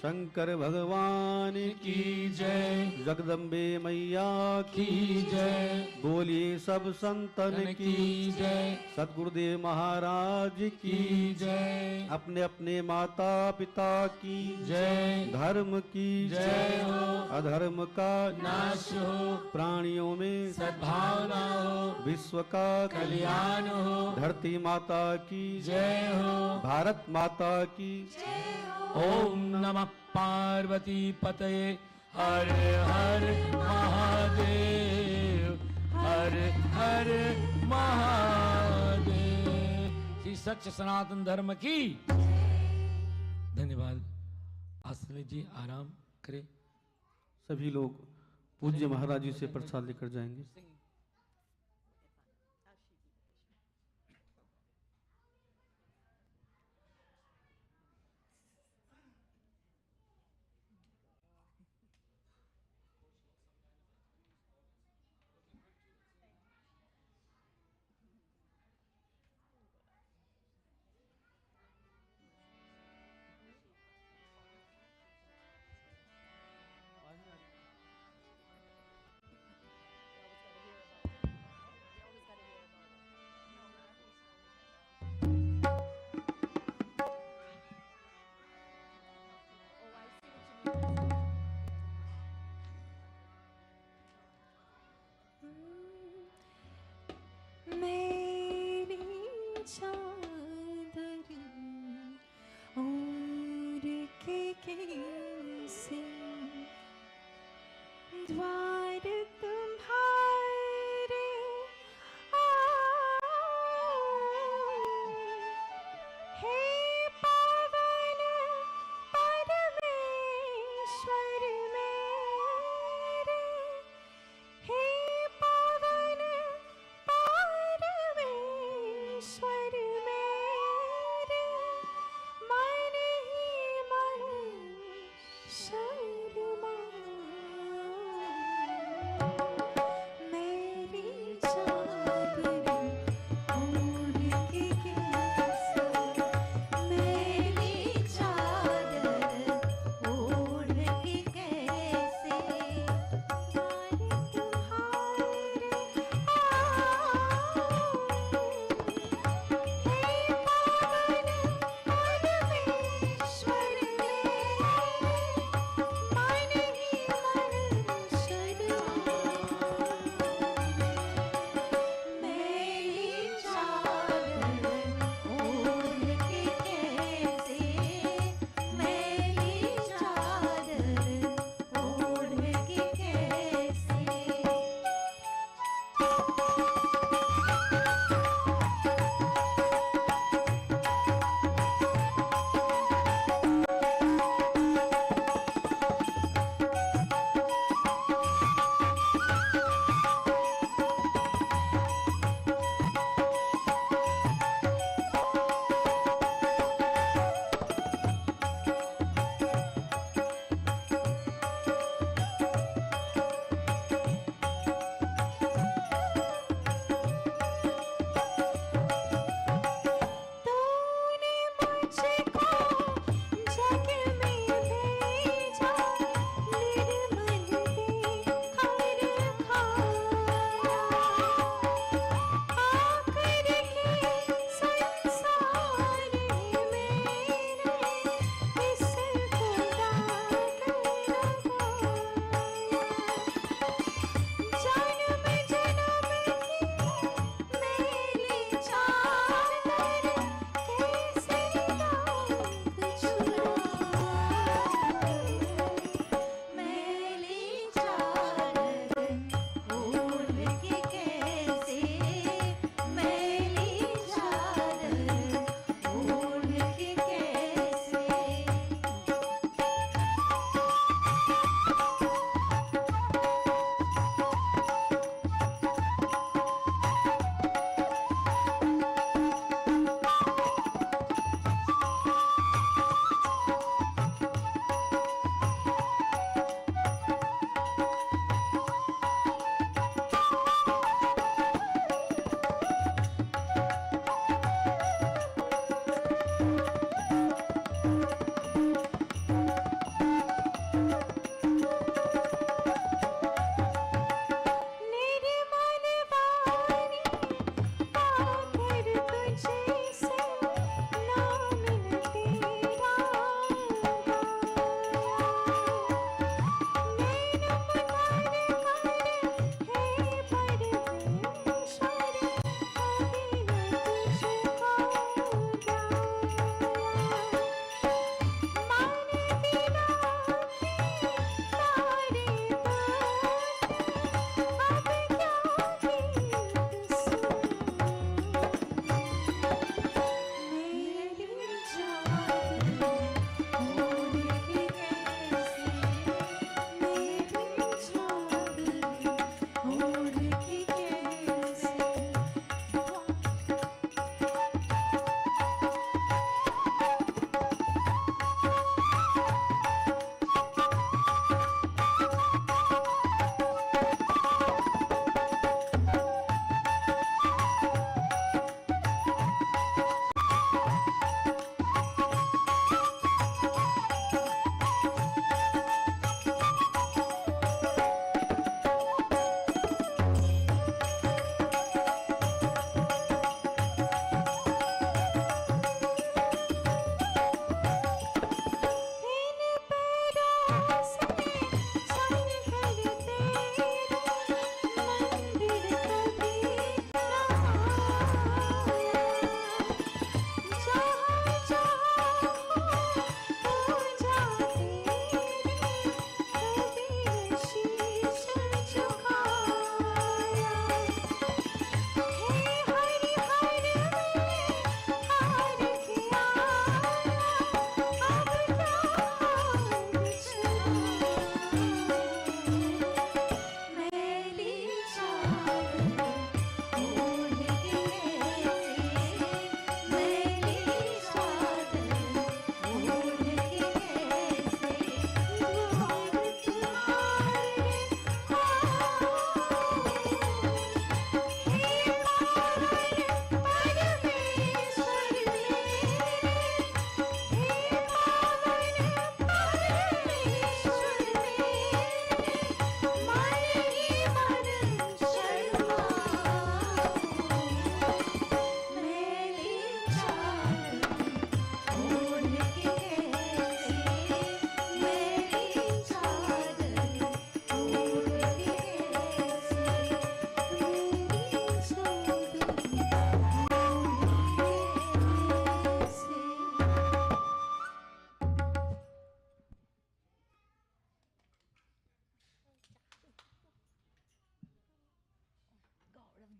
शंकर भगवान की जय. जगदम्बे मैया की की जय. बोलिए सब संतन की जय. सद्गुरुदेव महाराज की की जय. अपने अपने माता पिता की जय. धर्म की जय हो. अधर्म का नाश हो. प्राणियों में सद्भावना हो. विश्व का कल्याण हो. धरती माता की जय हो. भारत माता की ओम नमः पार्वती पतये. हर हर महादेव, हर हर महादेव. श्री सच्च सनातन धर्म की. धन्यवाद. आसन लीजिए, आराम करें. सभी लोग पूज्य महाराज जी से प्रसाद लेकर जाएंगे।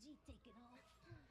G, take it off.